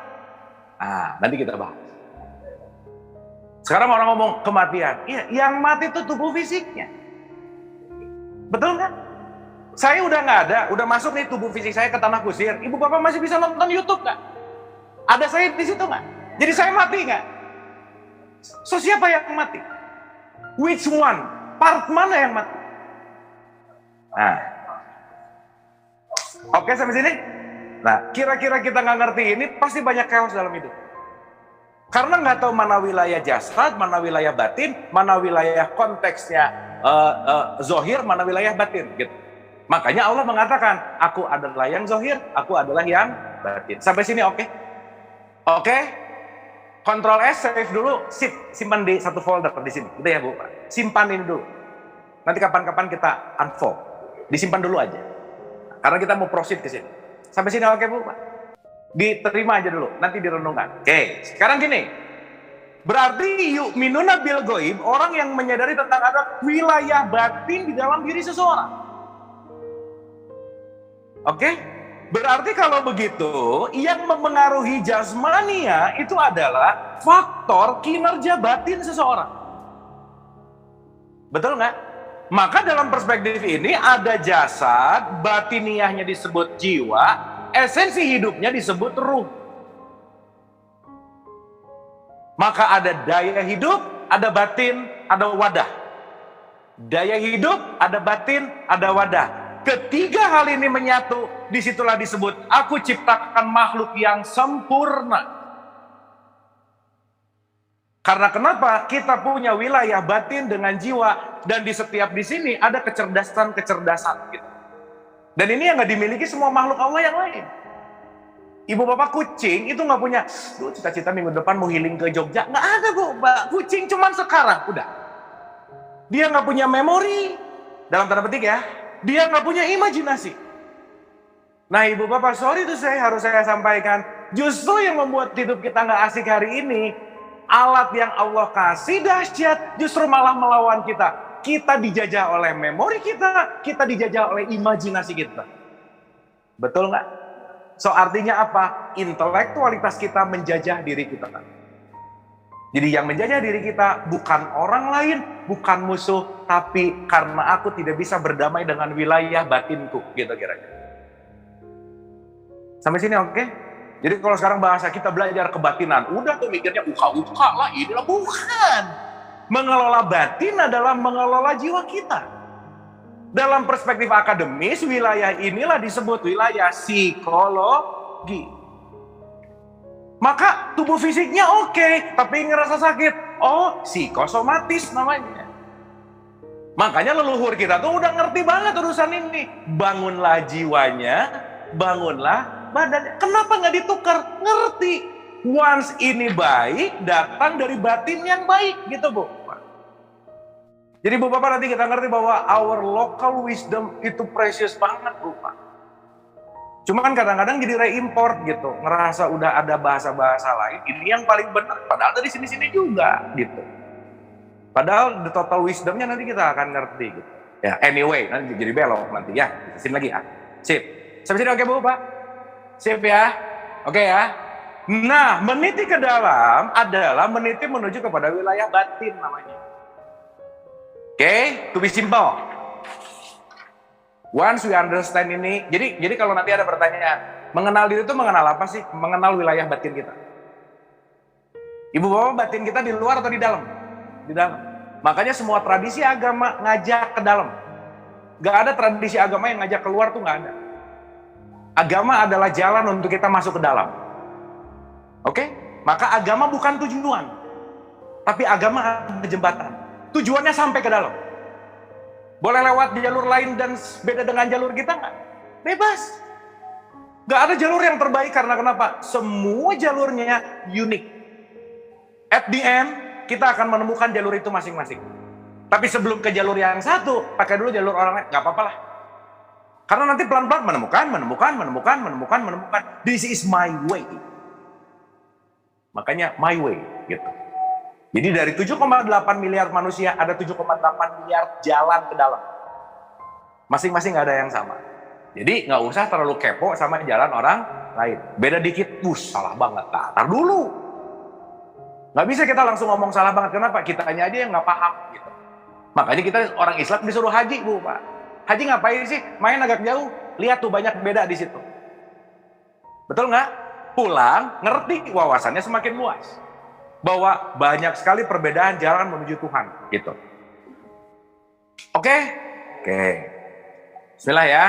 Nanti kita bahas. Sekarang orang ngomong kematian, iya, yang mati itu tubuh fisiknya, betul nggak? Saya udah nggak ada, udah masuk nih tubuh fisik saya ke tanah kusir. Ibu bapak masih bisa nonton YouTube nggak? Ada saya di situ nggak? Jadi saya mati nggak? So siapa yang mati? Which one? Part mana yang mati? Oke sampai sini? Nah, kira-kira kita nggak ngerti ini, pasti banyak chaos dalam hidup. Karena nggak tahu mana wilayah jasad, mana wilayah batin, mana wilayah konteksnya zohir, mana wilayah batin gitu. Makanya Allah mengatakan, aku adalah yang zohir, aku adalah yang batin. Sampai sini oke? Oke? Ctrl S, save dulu, simpan di satu folder di sini. Gitu ya Bu. Simpan ini dulu. Nanti kapan-kapan kita unfold. Disimpan dulu aja. Karena kita mau proceed ke sini. Sampai sini oke Bu? Diterima aja dulu, nanti direnungkan. Oke, sekarang gini. Berarti yu'minuna bil ghaib, orang yang menyadari tentang ada wilayah batin di dalam diri seseorang. Oke? Berarti kalau begitu, yang mempengaruhi jasmania itu adalah faktor kinerja batin seseorang. Betul nggak? Maka dalam perspektif ini ada jasad, batiniahnya disebut jiwa, esensi hidupnya disebut ruh. Maka ada daya hidup, ada batin, ada wadah. Daya hidup, ada batin, ada wadah. Ketiga hal ini menyatu, disitulah disebut aku ciptakan makhluk yang sempurna. Karena kenapa? Kita punya wilayah batin dengan jiwa, dan di setiap di sini ada kecerdasan-kecerdasan gitu. Dan ini yang nggak dimiliki semua makhluk Allah yang lain. Ibu bapak kucing itu nggak punya, cita-cita minggu depan mau healing ke Jogja. Nggak ada Bu, kucing cuman sekarang, udah. Dia nggak punya memori, dalam tanda petik ya. Dia nggak punya imajinasi. Nah ibu bapak, sorry itu harus saya sampaikan. Justru yang membuat hidup kita nggak asik hari ini, alat yang Allah kasih dahsyat, justru malah melawan kita. Kita dijajah oleh memori kita dijajah oleh imajinasi kita. Betul nggak? So artinya apa? Intelektualitas kita menjajah diri kita. Jadi yang menjajah diri kita bukan orang lain, bukan musuh, tapi karena aku tidak bisa berdamai dengan wilayah batinku, gitu kira-kira. Sampai sini oke? Jadi kalau sekarang bahasa kita belajar kebatinan, udah tuh mikirnya uka-uka lah, inilah bukan. Mengelola batin adalah mengelola jiwa kita. Dalam perspektif akademis, wilayah inilah disebut wilayah psikologi. Maka tubuh fisiknya oke, tapi ngerasa sakit. Oh, psikosomatis namanya. Makanya leluhur kita tuh udah ngerti banget urusan ini. Bangunlah jiwanya, bangunlah badannya. Kenapa nggak ditukar? Ngerti. Once ini baik, datang dari batin yang baik, gitu Bu. Jadi Bu Bapak nanti kita ngerti bahwa our local wisdom itu precious banget Bu Pak. Cuman kadang-kadang jadi reimport gitu, ngerasa udah ada bahasa-bahasa lain, ini yang paling benar, padahal dari sini-sini juga gitu. Padahal the total wisdomnya nanti kita akan ngerti gitu. Ya anyway, nanti jadi belok nanti ya, sini lagi ya. Sip. Sampai sini oke Bu Pak? Sip ya? Oke ya? Nah, meniti ke dalam adalah meniti menuju kepada wilayah batin namanya. Oke, to be simple. Once we understand ini, jadi kalau nanti ada pertanyaan, mengenal diri itu mengenal apa sih? Mengenal wilayah batin kita. Ibu bapak, batin kita di luar atau di dalam? Di dalam. Makanya semua tradisi agama ngajak ke dalam. Gak ada tradisi agama yang ngajak keluar tuh gak ada. Agama adalah jalan untuk kita masuk ke dalam. Oke? Maka agama bukan tujuan, tapi agama adalah jembatan. Tujuannya sampai ke dalam. Boleh lewat di jalur lain dan beda dengan jalur kita nggak? Bebas. Nggak ada jalur yang terbaik karena kenapa? Semua jalurnya unik. At the end, kita akan menemukan jalur itu masing-masing. Tapi sebelum ke jalur yang satu, pakai dulu jalur orang lain. Nggak apa-apa lah. Karena nanti pelan-pelan menemukan. This is my way. Makanya my way, gitu. Jadi dari 7,8 miliar manusia, ada 7,8 miliar jalan ke dalam. Masing-masing nggak ada yang sama. Jadi nggak usah terlalu kepo sama jalan orang lain. Beda dikit, salah banget. Tar dulu. Nggak bisa kita langsung ngomong salah banget. Kenapa? Kitanya aja yang nggak paham. Gitu. Makanya kita orang Islam disuruh haji, Bu, Pak. Haji ngapain sih? Main agak jauh. Lihat tuh banyak beda di situ. Betul nggak? Pulang, ngerti, wawasannya semakin luas. Bahwa banyak sekali perbedaan jalan menuju Tuhan, gitu. Oke? Bismillah ya.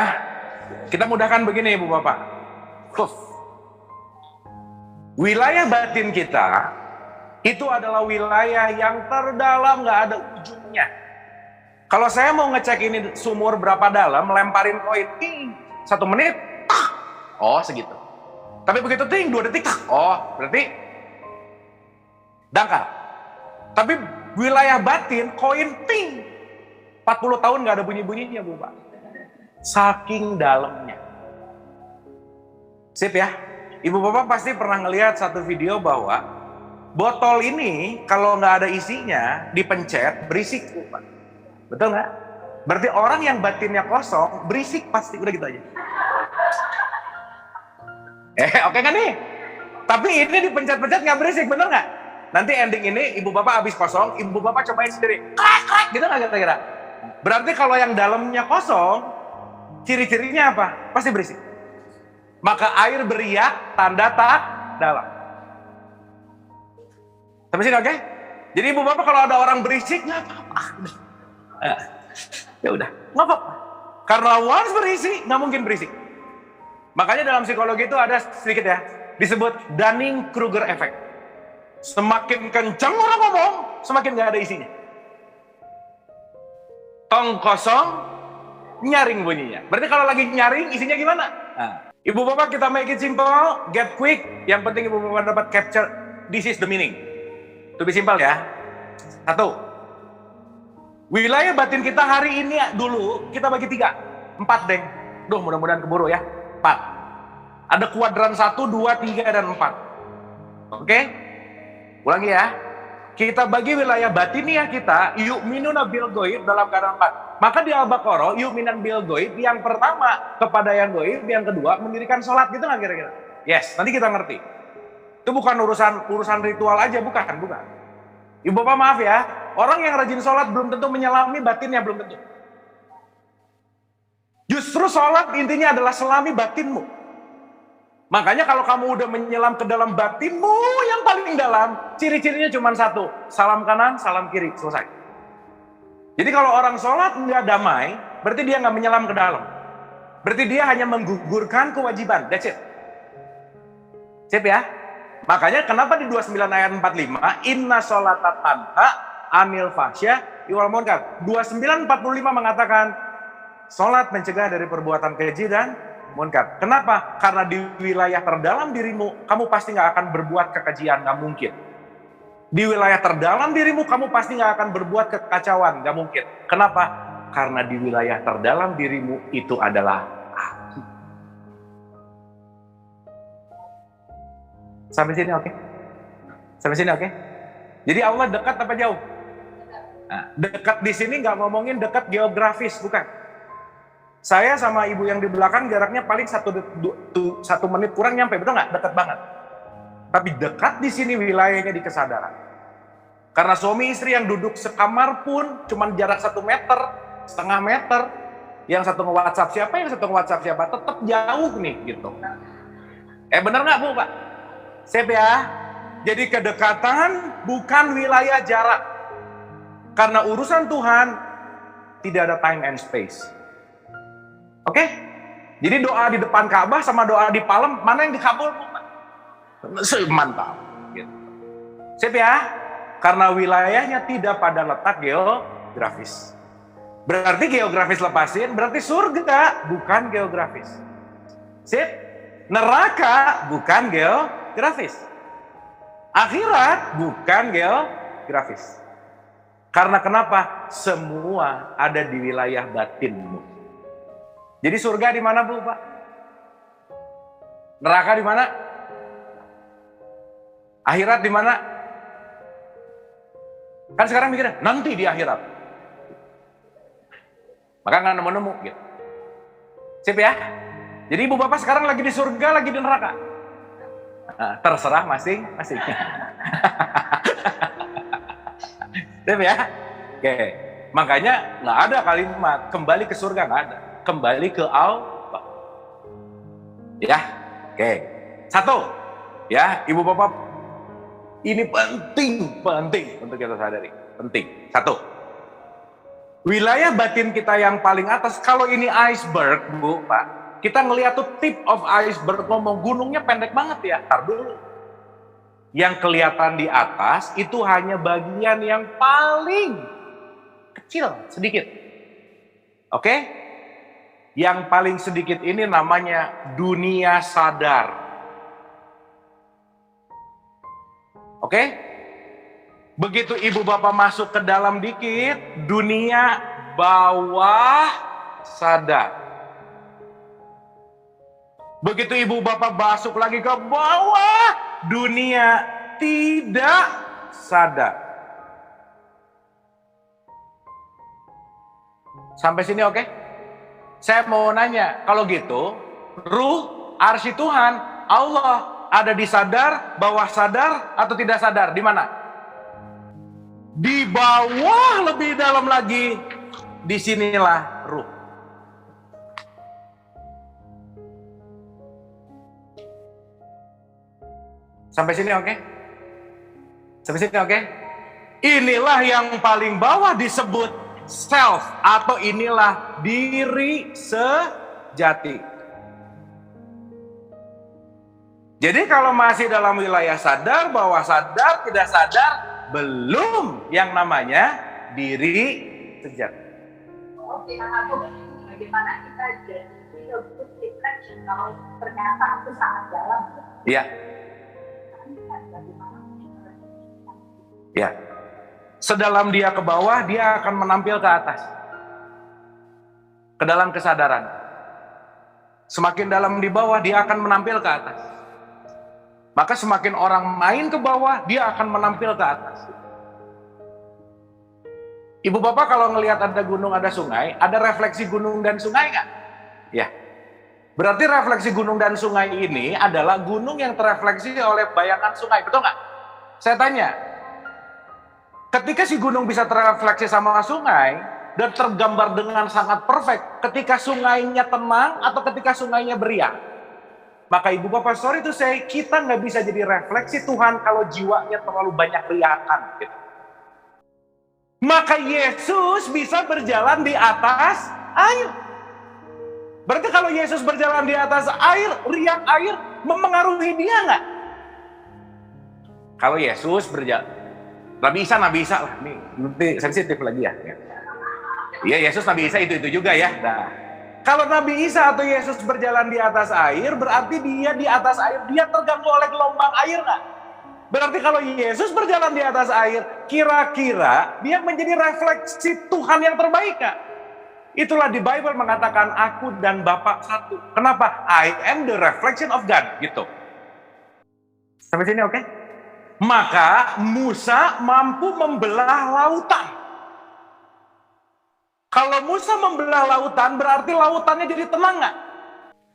Kita mudahkan begini Ibu Bapak. Wilayah batin kita Itu adalah wilayah yang terdalam, nggak ada ujungnya. Kalau saya mau ngecek ini sumur berapa dalam, lemparin koin, 1 menit, oh segitu. Tapi begitu 2 detik, oh berarti dangkal. Tapi wilayah batin, koin, 40 tahun nggak ada bunyi-bunyinya, Bu Pak. Saking dalamnya. Sip ya. Ibu Bapak pasti pernah ngelihat satu video bahwa botol ini kalau nggak ada isinya, dipencet, berisik, Bu Pak. Betul nggak? Berarti orang yang batinnya kosong, berisik pasti. Udah gitu aja. Oke kan nih? Tapi ini dipencet-pencet nggak berisik, bener nggak? Nanti ending ini ibu bapak habis kosong, ibu bapak cobain sendiri, krek, gitu nggak kira-kira? Berarti kalau yang dalamnya kosong, ciri-cirinya apa? Pasti berisik. Maka air beriak, tanda tak dalam. Sampai sini oke? Jadi ibu bapak kalau ada orang berisik, nggak apa-apa. Ya udah, nggak apa-apa. Karena once berisi, nggak mungkin berisik. Makanya dalam psikologi itu ada sedikit ya, disebut Dunning-Kruger effect. Semakin kencang orang ngomong, semakin nggak ada isinya. Tong kosong, nyaring bunyinya. Berarti kalau lagi nyaring, isinya gimana? Nah, ibu bapak kita make it simple, get quick. Yang penting ibu bapak dapat capture, this is the meaning. To be simple ya. 1. Wilayah batin kita hari ini dulu, kita bagi 3. 4 deng. Duh mudah-mudahan keburu ya. 4. Ada kuadran 1, 2, 3, dan 4. Oke? Ulangi ya. Kita bagi wilayah batiniah kita, yu'minuna bil ghaib dalam keadaan 4. Maka di Al-Baqarah, yu'minan bil ghaib yang pertama kepada yang ghaib, yang kedua mendirikan sholat, gitu nggak kira-kira? Yes, nanti kita ngerti. Itu bukan urusan ritual aja, bukan. Ibu bapak maaf ya, orang yang rajin sholat belum tentu menyelami batinnya, belum tentu. Justru sholat intinya adalah selami batinmu. Makanya kalau kamu udah menyelam ke dalam batinmu yang paling dalam, ciri-cirinya cuma 1. Salam kanan, salam kiri, selesai. Jadi kalau orang sholat nggak damai, berarti dia nggak menyelam ke dalam. Berarti dia hanya menggugurkan kewajiban, that's it. Sip ya? Makanya kenapa di 29 ayat 45, inna sholata tanha anil fahsya wal munkar. 29:45 mengatakan, sholat mencegah dari perbuatan keji dan munkar. Kenapa? Karena di wilayah terdalam dirimu, kamu pasti nggak akan berbuat kekejian, nggak mungkin. Di wilayah terdalam dirimu, kamu pasti nggak akan berbuat kekacauan, nggak mungkin. Kenapa? Karena di wilayah terdalam dirimu itu adalah api. Sampai sini oke? Sampai sini oke? Jadi Allah dekat apa jauh? Nah, dekat di sini nggak ngomongin dekat geografis, bukan. Saya sama ibu yang di belakang jaraknya paling 1 menit kurang nyampe, betul nggak? Dekat banget. Tapi dekat di sini wilayahnya di kesadaran. Karena suami istri yang duduk sekamar pun cuma jarak 1 meter, setengah meter. Yang satu nge-WhatsApp siapa, yang satu nge-WhatsApp siapa, tetap jauh nih gitu. Bener nggak Bu Pak? Sip ya. Jadi kedekatan bukan wilayah jarak. Karena urusan Tuhan tidak ada time and space. Oke? Jadi doa di depan Ka'bah sama doa di Palem, mana yang dikabul? Mantap. Gitu. Sip ya? Karena wilayahnya tidak pada letak geografis. Berarti geografis lepasin, berarti surga bukan geografis. Sip? Neraka bukan geografis. Akhirat bukan geografis. Karena kenapa? Semua ada di wilayah batinmu. Jadi surga di mana Bu Pak? Neraka di mana? Akhirat di mana? Kan sekarang mikirnya nanti di akhirat. Maka nggak nemu-nemu gitu. Sip ya? Jadi ibu bapak sekarang lagi di surga, lagi di neraka. Nah, terserah masing-masing. Sip ya? Oke. Makanya nggak ada kalimat kembali ke surga, nggak ada. Kembali ke Allah. Ya? Oke. 1. Ya, ibu bapak, ini penting untuk kita sadari. Penting. 1. Wilayah batin kita yang paling atas, kalau ini iceberg, Bu, Pak, kita ngeliat tuh tip of iceberg, ngomong gunungnya pendek banget ya. Tar dulu. Yang kelihatan di atas itu hanya bagian yang paling kecil, sedikit. Oke? Yang paling sedikit ini namanya dunia sadar. Oke? Begitu ibu bapak masuk ke dalam dikit, dunia bawah sadar. Begitu ibu bapak masuk lagi ke bawah, dunia tidak sadar. Sampai sini oke? Saya mau nanya, kalau gitu, ruh, arsy Tuhan, Allah ada di sadar, bawah sadar, atau tidak sadar? Di mana? Di bawah lebih dalam lagi. Disinilah ruh. Sampai sini oke? Sampai sini oke? Inilah yang paling bawah disebut self, atau inilah diri sejati. Jadi kalau masih dalam wilayah sadar, bawah sadar, tidak sadar, belum yang namanya diri sejati. Oke, bagaimana kita jadi good reflection kalau ternyata aku sangat dalam? Iya. Ya. Sedalam dia ke bawah, dia akan menampil ke atas. Ke dalam kesadaran. Semakin dalam di bawah, dia akan menampil ke atas. Maka semakin orang main ke bawah, dia akan menampil ke atas. Ibu bapak kalau ngelihat ada gunung, ada sungai, ada refleksi gunung dan sungai nggak? Ya. Berarti refleksi gunung dan sungai ini adalah gunung yang terefleksi oleh bayangan sungai, betul nggak? Saya tanya, ketika si gunung bisa terefleksi sama sungai dan tergambar dengan sangat perfect, ketika sungainya tenang atau ketika sungainya beriak, maka ibu bapak, sorry to say, kita nggak bisa jadi refleksi Tuhan kalau jiwanya terlalu banyak riakan. Gitu. Maka Yesus bisa berjalan di atas air. Berarti kalau Yesus berjalan di atas air, riak air mempengaruhi dia nggak? Kalau Yesus berjalan, Nabi Isa lah, nih nanti sensitif lagi ya. Iya, Yesus Nabi Isa itu juga ya. Nah, kalau Nabi Isa atau Yesus berjalan di atas air, berarti dia di atas air, dia terganggu oleh gelombang air nggak? Berarti kalau Yesus berjalan di atas air, kira-kira dia menjadi refleksi Tuhan yang terbaik nggak? Itulah di Bible mengatakan aku dan Bapa satu. Kenapa? I am the reflection of God, gitu. Sampai sini oke? Maka Musa mampu membelah lautan. Kalau Musa membelah lautan, berarti lautannya jadi tenang nggak?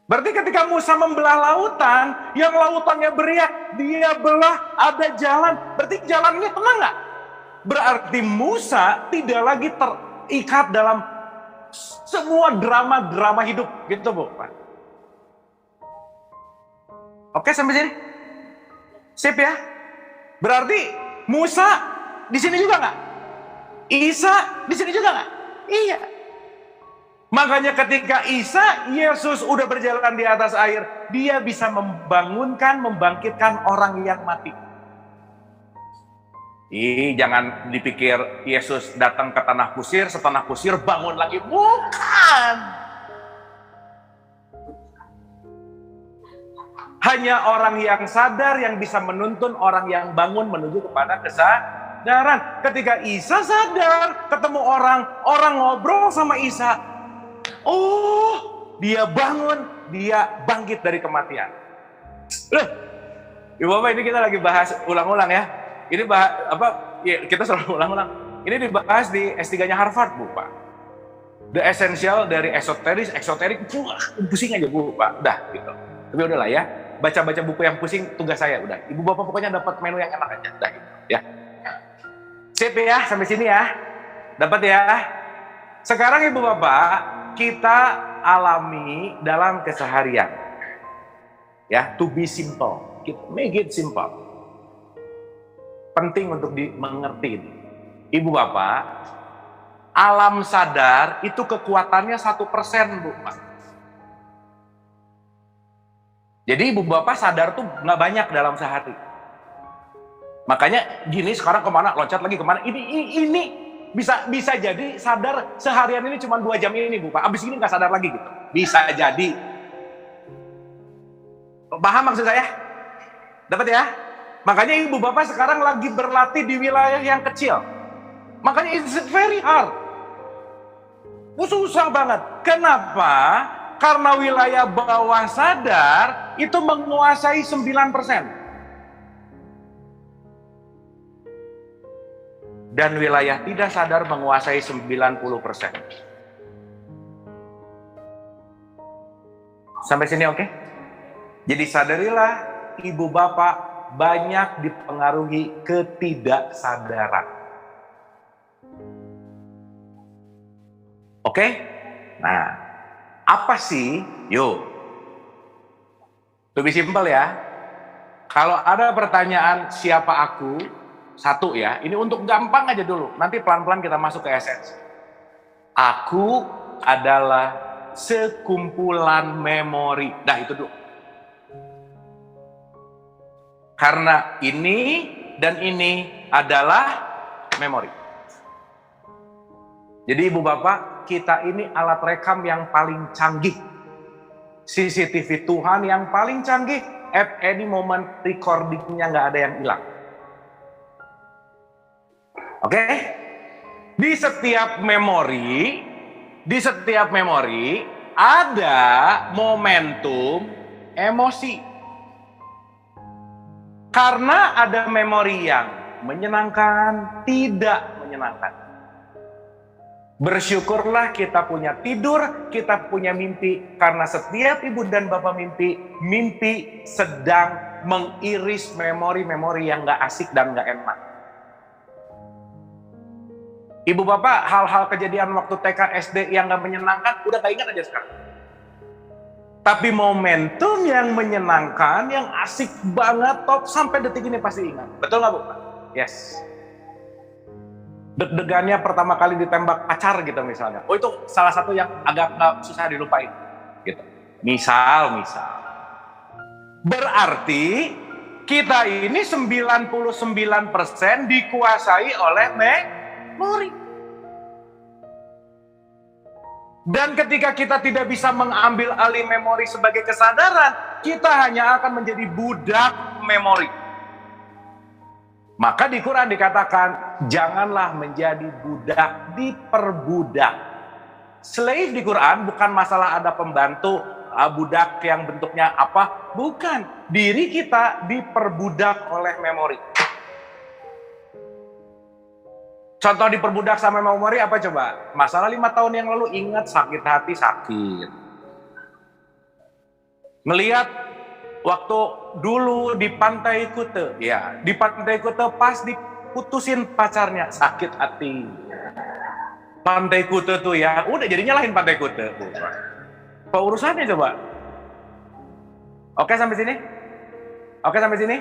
Berarti ketika Musa membelah lautan, yang lautannya beriak, dia belah, ada jalan. Berarti jalannya tenang nggak? Berarti Musa tidak lagi terikat dalam semua drama-drama hidup, gitu Bu. Oke sampai sini? Sip ya? Berarti Musa di sini juga nggak? Isa di sini juga nggak? Iya. Makanya ketika Isa, Yesus udah berjalan di atas air, dia bisa membangkitkan orang yang mati. Jangan dipikir Yesus datang ke tanah kusir, setanah kusir bangun lagi. Bukan. Hanya orang yang sadar yang bisa menuntun orang yang bangun menuju kepada kesadaran. Ketika Isa sadar, ketemu orang ngobrol sama Isa. Oh, dia bangun, dia bangkit dari kematian. Loh, Ibu Bapak, ini kita lagi bahas ulang-ulang ya. Ini kita selalu ulang-ulang. Ini dibahas di S3-nya Harvard, Bu, Pak. The Essential dari eksoterik, pusing aja, Bu, Pak. Udah, gitu. Tapi udahlah ya, baca-baca buku yang pusing tugas saya, udah. Ibu Bapak pokoknya dapat menu yang enak aja, udah gitu, ya. Sip ya, sampai sini ya. Dapat ya. Sekarang Ibu Bapak, kita alami dalam keseharian. Ya, to be simple. Make it simple. Penting untuk dimengerti. Ibu Bapak, alam sadar itu kekuatannya 1%, Bu. Jadi Ibu Bapak sadar tuh nggak banyak dalam sehari. Makanya gini, sekarang kemana, loncat lagi kemana, ini bisa jadi sadar seharian ini cuma 2 jam ini Bu Pak, abis ini nggak sadar lagi gitu, bisa jadi. Paham maksud saya? Dapat ya? Makanya ibu bapak sekarang lagi berlatih di wilayah yang kecil, makanya it's very hard, susah banget. Kenapa? Karena wilayah bawah sadar itu menguasai 9%. Dan wilayah tidak sadar menguasai 90%. Sampai sini oke? Jadi sadarilah ibu bapak banyak dipengaruhi ketidaksadaran. Oke? Nah, apa sih? Yuk. Lebih simpel ya. Kalau ada pertanyaan siapa aku? Satu ya, ini untuk gampang aja dulu. Nanti pelan-pelan kita masuk ke esensi. Aku adalah sekumpulan memori. Nah itu dulu. Karena ini dan ini adalah memori. Jadi ibu bapak, kita ini alat rekam yang paling canggih. CCTV Tuhan yang paling canggih. At any moment recordingnya nggak ada yang hilang. Oke? Di setiap memori ada momentum emosi. Karena ada memori yang menyenangkan, tidak menyenangkan. Bersyukurlah kita punya tidur, kita punya mimpi. Karena setiap ibu dan bapak mimpi sedang mengiris memori-memori yang gak asik dan gak enak. Ibu bapak, hal-hal kejadian waktu TK, SD yang gak menyenangkan, udah gak ingat aja sekarang. Tapi momentum yang menyenangkan, yang asik banget, top, sampai detik ini pasti ingat. Betul gak Bu? Yes. Deg-degannya pertama kali ditembak pacar gitu misalnya. Oh itu salah satu yang agak gak susah dilupain. Gitu. Misal. Berarti kita ini 99% dikuasai oleh memori. Dan ketika kita tidak bisa mengambil alih memori sebagai kesadaran, kita hanya akan menjadi budak memori. Maka di Quran dikatakan, janganlah menjadi budak, diperbudak. Slave di Quran bukan masalah ada pembantu, budak yang bentuknya apa, bukan. Diri kita diperbudak oleh memori. Contoh diperbudak sama memori apa coba? Masalah 5 tahun yang lalu, ingat sakit hati, sakit. Melihat waktu dulu di Pantai Kuta, ya di Pantai Kuta pas diputusin pacarnya, sakit hati. Pantai Kuta tuh ya, udah jadi nyalahin Pantai Kuta. Apa urusannya coba? Oke sampai sini? Oke sampai sini?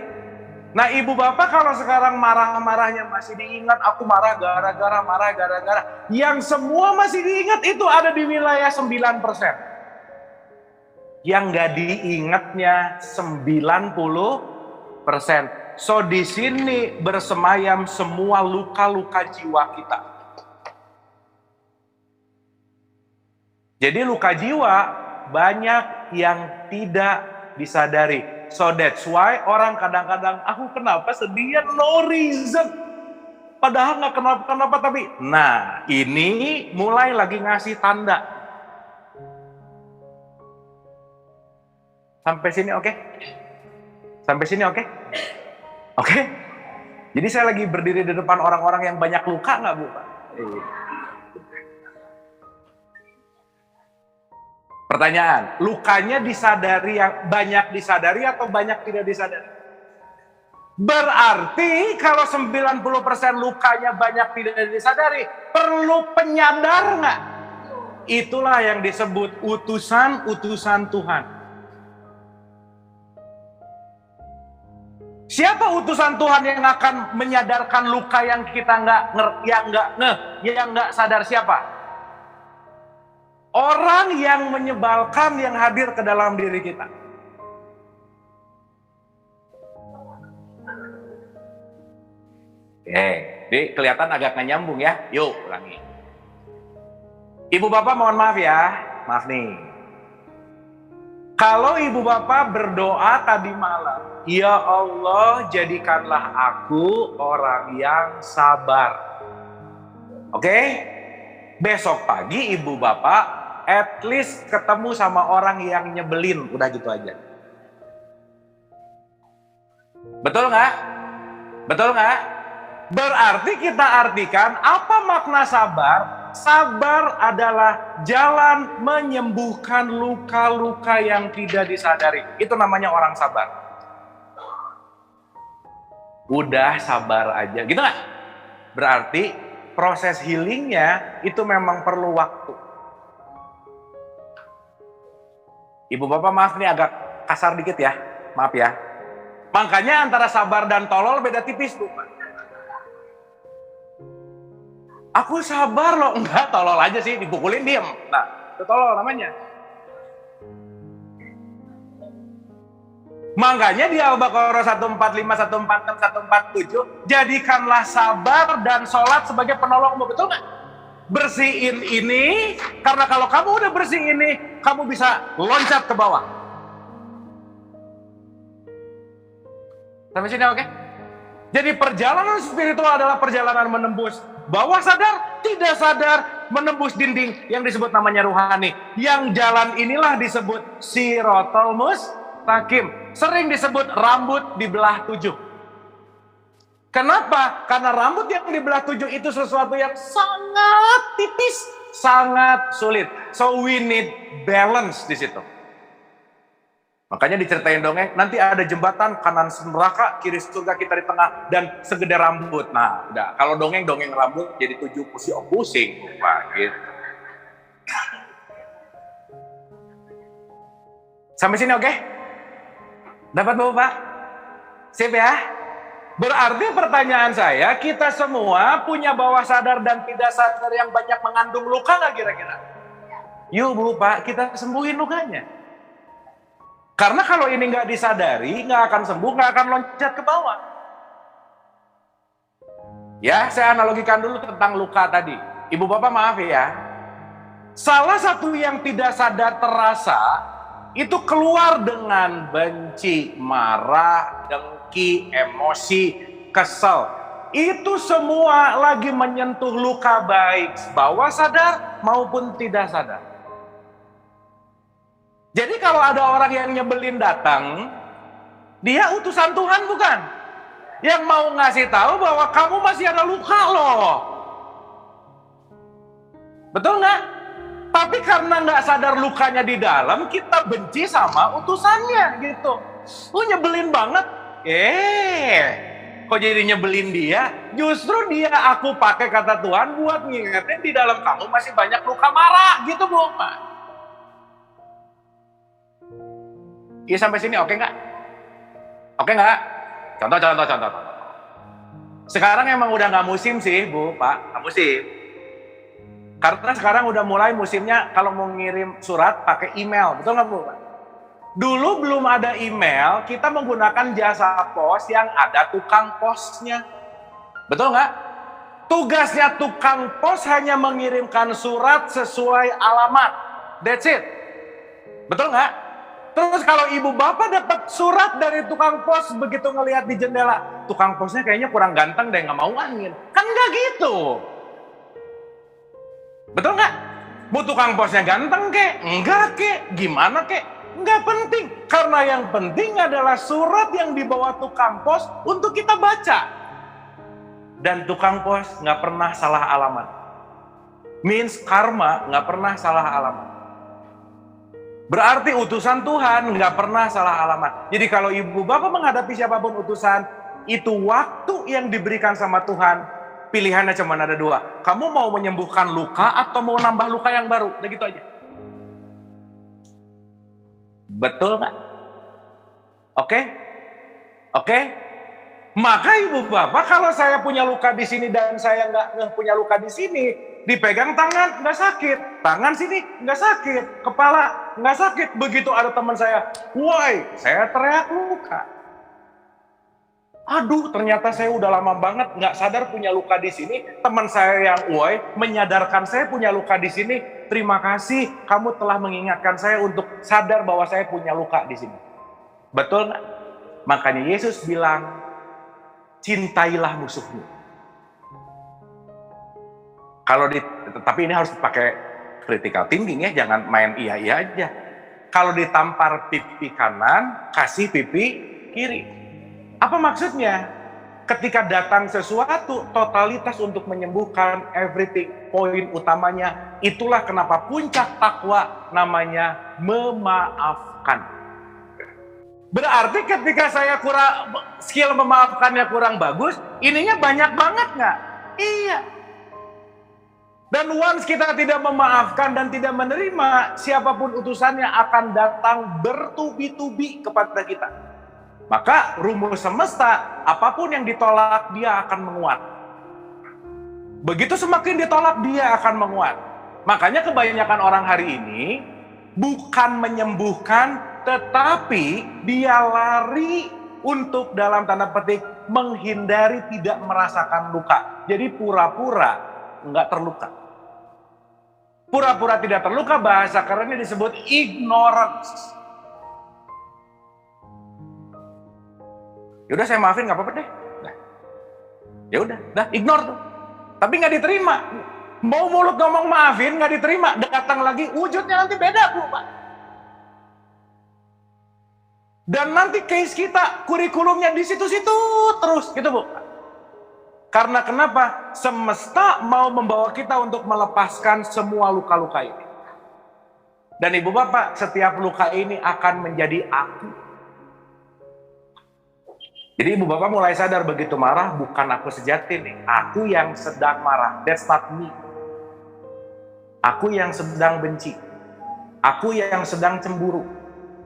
Nah ibu bapak kalau sekarang marah-marahnya masih diingat, aku marah gara-gara. Yang semua masih diingat itu ada di wilayah 9%. Yang nggak diingatnya 90%. So di sini bersemayam semua luka-luka jiwa kita. Jadi luka jiwa banyak yang tidak disadari. So that's why orang kadang-kadang, aku kenapa sedih, no reason. Padahal nggak kenapa-kenapa tapi, nah ini mulai lagi ngasih tanda. Sampai sini oke? Sampai sini oke? Oke? Jadi saya lagi berdiri di depan orang-orang yang banyak luka nggak Bu? Pertanyaan, lukanya disadari yang banyak disadari atau banyak tidak disadari? Berarti kalau 90% lukanya banyak tidak disadari, perlu penyadar nggak? Itulah yang disebut utusan Tuhan. Siapa utusan Tuhan yang akan menyadarkan luka yang kita yang nggak sadar siapa? Orang yang menyebalkan yang hadir ke dalam diri kita. Jadi kelihatan agak nggak nyambung ya. Yuk ulangi. Ibu bapak mohon maaf ya. Maaf nih. Kalau ibu bapak berdoa tadi malam, ya Allah jadikanlah aku orang yang sabar. Oke? Besok pagi ibu bapak at least ketemu sama orang yang nyebelin. Udah gitu aja. Betul nggak? Betul nggak? Berarti kita artikan apa makna sabar? Sabar adalah jalan menyembuhkan luka-luka yang tidak disadari. Itu namanya orang sabar. Udah sabar aja, gitu nggak? Berarti proses healingnya itu memang perlu waktu. Ibu bapak maaf nih agak kasar dikit ya, maaf ya. Makanya antara sabar dan tolol beda tipis tuh. Aku sabar loh, enggak tolol aja sih, dipukulin diem. Nah, itu tolol namanya. Makanya di Al-Baqarah 145, 146, 147, jadikanlah sabar dan sholat sebagai penolongmu, betul nggak? Bersihin ini, karena kalau kamu udah bersih ini, kamu bisa loncat ke bawah. Sampai sini oke? Jadi perjalanan spiritual adalah perjalanan menembus bawah sadar, tidak sadar, menembus dinding yang disebut namanya ruhani. Yang jalan inilah disebut Siratal Mustaqim. Sering disebut rambut dibelah 7. Kenapa? Karena rambut yang dibelah 7 itu sesuatu yang sangat tipis, sangat sulit. So we need balance di situ. Makanya diceritain dongeng, nanti ada jembatan kanan neraka, kiri surga, kita di tengah, dan segede rambut. Nah, udah. Kalau dongeng rambut jadi 7 pusing, Pak. Gitu. Sampai sini oke? Dapat Bapak? Sip ya? Berarti pertanyaan saya, kita semua punya bawah sadar dan tidak sadar yang banyak mengandung luka nggak kira-kira? Yuk Bu, Pak, kita sembuhin lukanya. Karena kalau ini nggak disadari, nggak akan sembuh, nggak akan loncat ke bawah. Ya, saya analogikan dulu tentang luka tadi. Ibu bapak maaf ya. Salah satu yang tidak sadar terasa, itu keluar dengan benci, marah, dengki, emosi, kesel. Itu semua lagi menyentuh luka baik bawah sadar maupun tidak sadar. Jadi kalau ada orang yang nyebelin datang, dia utusan Tuhan bukan? Yang mau ngasih tahu bahwa kamu masih ada luka loh. Betul nggak? Tapi karena nggak sadar lukanya di dalam, kita benci sama utusannya gitu. Lu nyebelin banget. Kok jadi nyebelin dia? Justru dia aku pakai kata Tuhan buat ngingetin di dalam kamu masih banyak luka marah gitu Bu. Iya sampai sini oke nggak? Oke nggak? Contoh. Sekarang emang udah nggak musim sih Bu, Pak, nggak musim. Karena sekarang udah mulai musimnya kalau mau ngirim surat pakai email, betul nggak Bu, Pak? Dulu belum ada email, kita menggunakan jasa pos yang ada tukang posnya, betul nggak? Tugasnya tukang pos hanya mengirimkan surat sesuai alamat, that's it, betul nggak? Terus kalau ibu bapak dapat surat dari tukang pos, begitu ngelihat di jendela, tukang posnya kayaknya kurang ganteng deh, nggak mau angin. Kan nggak gitu. Betul nggak? Bu tukang posnya ganteng kek? Enggak kek? Gimana kek? Nggak penting. Karena yang penting adalah surat yang dibawa tukang pos untuk kita baca. Dan tukang pos nggak pernah salah alamat. Means karma nggak pernah salah alamat. Berarti utusan Tuhan nggak pernah salah alamat. Jadi kalau ibu bapak menghadapi siapapun utusan, itu waktu yang diberikan sama Tuhan, pilihannya cuma ada 2. Kamu mau menyembuhkan luka atau mau nambah luka yang baru? Udah gitu aja. Betul nggak? Oke? Maka ibu bapak kalau saya punya luka di sini dan saya nggak punya luka di sini, dipegang tangan nggak sakit, tangan sini nggak sakit, kepala nggak sakit. Begitu ada teman saya, woi, saya teriak luka. Aduh, ternyata saya udah lama banget nggak sadar punya luka di sini. Teman saya yang uai menyadarkan saya punya luka di sini. Terima kasih, kamu telah mengingatkan saya untuk sadar bahwa saya punya luka di sini. Betul nggak? Makanya Yesus bilang, cintailah musuhmu. Tapi ini harus pakai critical thinking ya, jangan main iya aja. Kalau ditampar pipi kanan, kasih pipi kiri. Apa maksudnya? Ketika datang sesuatu, totalitas untuk menyembuhkan everything, poin utamanya, itulah kenapa puncak takwa namanya memaafkan. Berarti ketika saya skill memaafkannya kurang bagus, ininya banyak banget nggak? Iya. Dan once kita tidak memaafkan dan tidak menerima, siapapun utusannya akan datang bertubi-tubi kepada kita. Maka rumus semesta, apapun yang ditolak dia akan menguat. Begitu semakin ditolak dia akan menguat. Makanya kebanyakan orang hari ini bukan menyembuhkan, tetapi dia lari untuk dalam tanda petik menghindari tidak merasakan luka. Jadi pura-pura nggak terluka. Pura-pura tidak terluka, bahasa kerennya disebut ignorance. Yaudah saya maafin nggak apa-apa deh. Ya udah, ignore tuh. Tapi nggak diterima. Mau mulut ngomong maafin nggak diterima, datang lagi wujudnya nanti beda Bu, Pak. Dan nanti case kita kurikulumnya di situ-situ terus gitu Bu. Karena kenapa? Semesta mau membawa kita untuk melepaskan semua luka-luka ini. Dan Ibu Bapak, setiap luka ini akan menjadi aku. Jadi Ibu Bapak mulai sadar begitu marah, bukan aku sejati nih. Aku yang sedang marah, that's not me. Aku yang sedang benci. Aku yang sedang cemburu.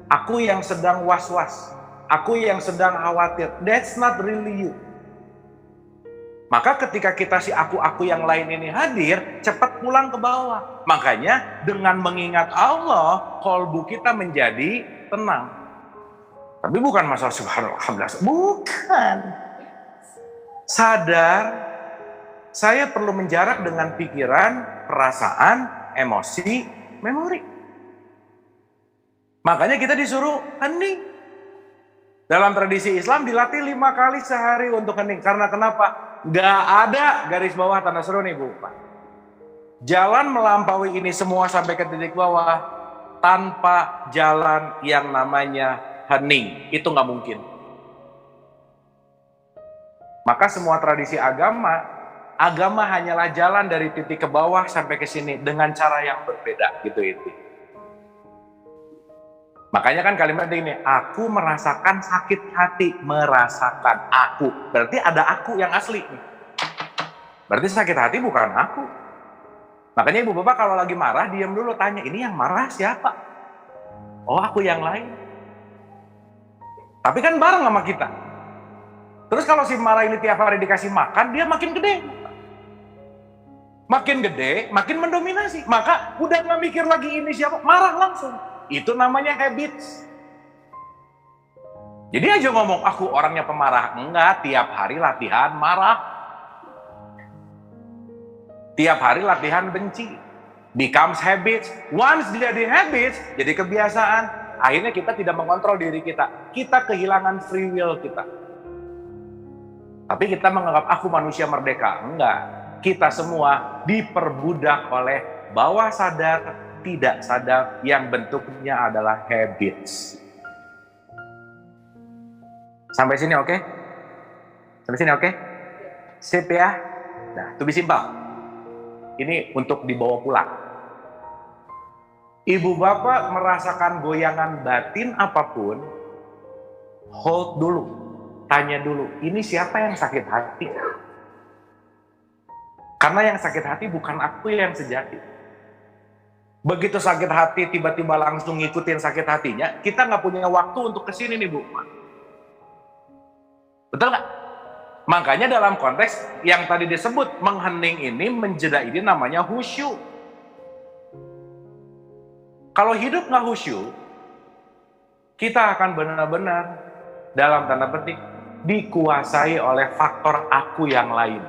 Aku yang sedang was-was. Aku yang sedang khawatir. That's not really you. Maka ketika kita si aku-aku yang lain ini hadir, cepat pulang ke bawah. Makanya dengan mengingat Allah, kolbu kita menjadi tenang. Tapi bukan masalah subhanallah, bukan. Sadar, saya perlu menjarak dengan pikiran, perasaan, emosi, memori. Makanya kita disuruh hening. Dalam tradisi Islam dilatih 5 kali sehari untuk hening. Karena kenapa? Gak ada garis bawah tanda seru nih Bu. Jalan melampaui ini semua sampai ke titik bawah tanpa jalan yang namanya hening, itu nggak mungkin. Maka semua tradisi agama hanyalah jalan dari titik ke bawah sampai ke sini dengan cara yang berbeda, gitu itu. Makanya kan kalimat ini, aku merasakan sakit hati, merasakan aku. Berarti ada aku yang asli. Berarti sakit hati bukan aku. Makanya Ibu Bapak kalau lagi marah, diam dulu, tanya, ini yang marah siapa? Oh, aku yang lain. Tapi kan bareng sama kita. Terus kalau si marah ini tiap hari dikasih makan, dia makin gede. Makin gede, makin mendominasi. Maka udah gak mikir lagi ini siapa, marah langsung. Itu namanya habits. Jadi aja ngomong, aku orangnya pemarah. Enggak, tiap hari latihan marah. Tiap hari latihan benci. Becomes habits. Once jadi habits, jadi kebiasaan. Akhirnya kita tidak mengontrol diri kita. Kita kehilangan free will kita. Tapi kita menganggap aku manusia merdeka. Enggak. Kita semua diperbudak oleh bawah sadar, tidak sadar, yang bentuknya adalah habits. Sampai sini oke? Sampai sini oke? Sip ya? Nah, to be simple. Ini untuk dibawa pulang. Ibu Bapak merasakan goyangan batin apapun, hold dulu, tanya dulu, ini siapa yang sakit hati? Karena yang sakit hati bukan aku yang sejati. Begitu sakit hati tiba-tiba langsung ngikutin sakit hatinya, kita nggak punya waktu untuk kesini nih Bu. Betul nggak? Makanya dalam konteks yang tadi disebut menghening ini, menjeda ini namanya khusyuk. Kalau hidup nggak khusyuk, kita akan benar-benar dalam tanda petik dikuasai oleh faktor aku yang lain.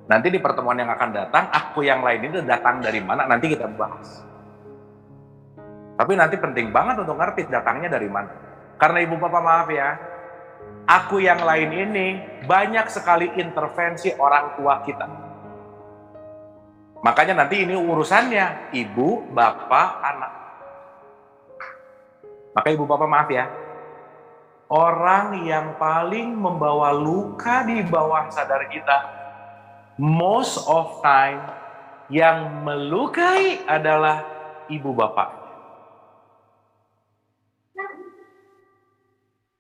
Nanti di pertemuan yang akan datang, aku yang lain itu datang dari mana, nanti kita bahas. Tapi nanti penting banget untuk ngerti datangnya dari mana. Karena ibu bapak maaf ya, aku yang lain ini banyak sekali intervensi orang tua kita. Makanya nanti ini urusannya ibu, bapak, anak. Maka ibu bapak maaf ya, orang yang paling membawa luka di bawah sadar kita, most of time yang melukai adalah ibu bapak.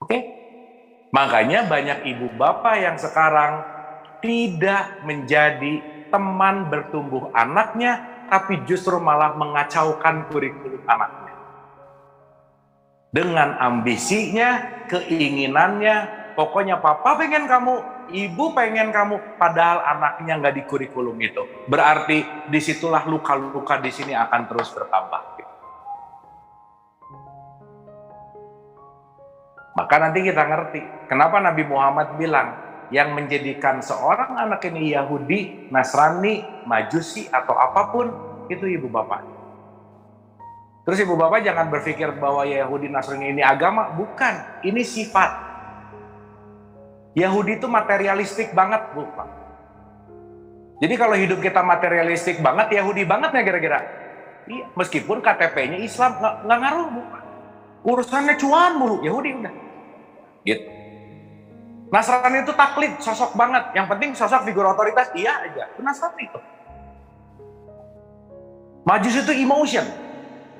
Oke? Makanya banyak ibu bapak yang sekarang tidak menjadi teman bertumbuh anaknya, tapi justru malah mengacaukan kurikulum anaknya. Dengan ambisinya, keinginannya, pokoknya papa pengen kamu, ibu pengen kamu, padahal anaknya nggak di kurikulum itu. Berarti disitulah luka-luka di sini akan terus bertambah. Maka nanti kita ngerti kenapa Nabi Muhammad bilang yang menjadikan seorang anak ini Yahudi, Nasrani, Majusi atau apapun itu ibu bapak. Terus ibu bapak jangan berpikir bahwa Yahudi, Nasrani ini agama, bukan, ini sifat. Yahudi itu materialistik banget, Bapak. Jadi kalau hidup kita materialistik banget, Yahudi banget ya kira-kira. Iya, meskipun KTP-nya Islam nggak ngaruh, Bapak. Urusannya cuan mulu, Yahudi udah. Gitu. Nasrani itu taklid, sosok banget. Yang penting sosok figur otoritas, iya aja. Itu Nasrani itu. Majus itu emotion,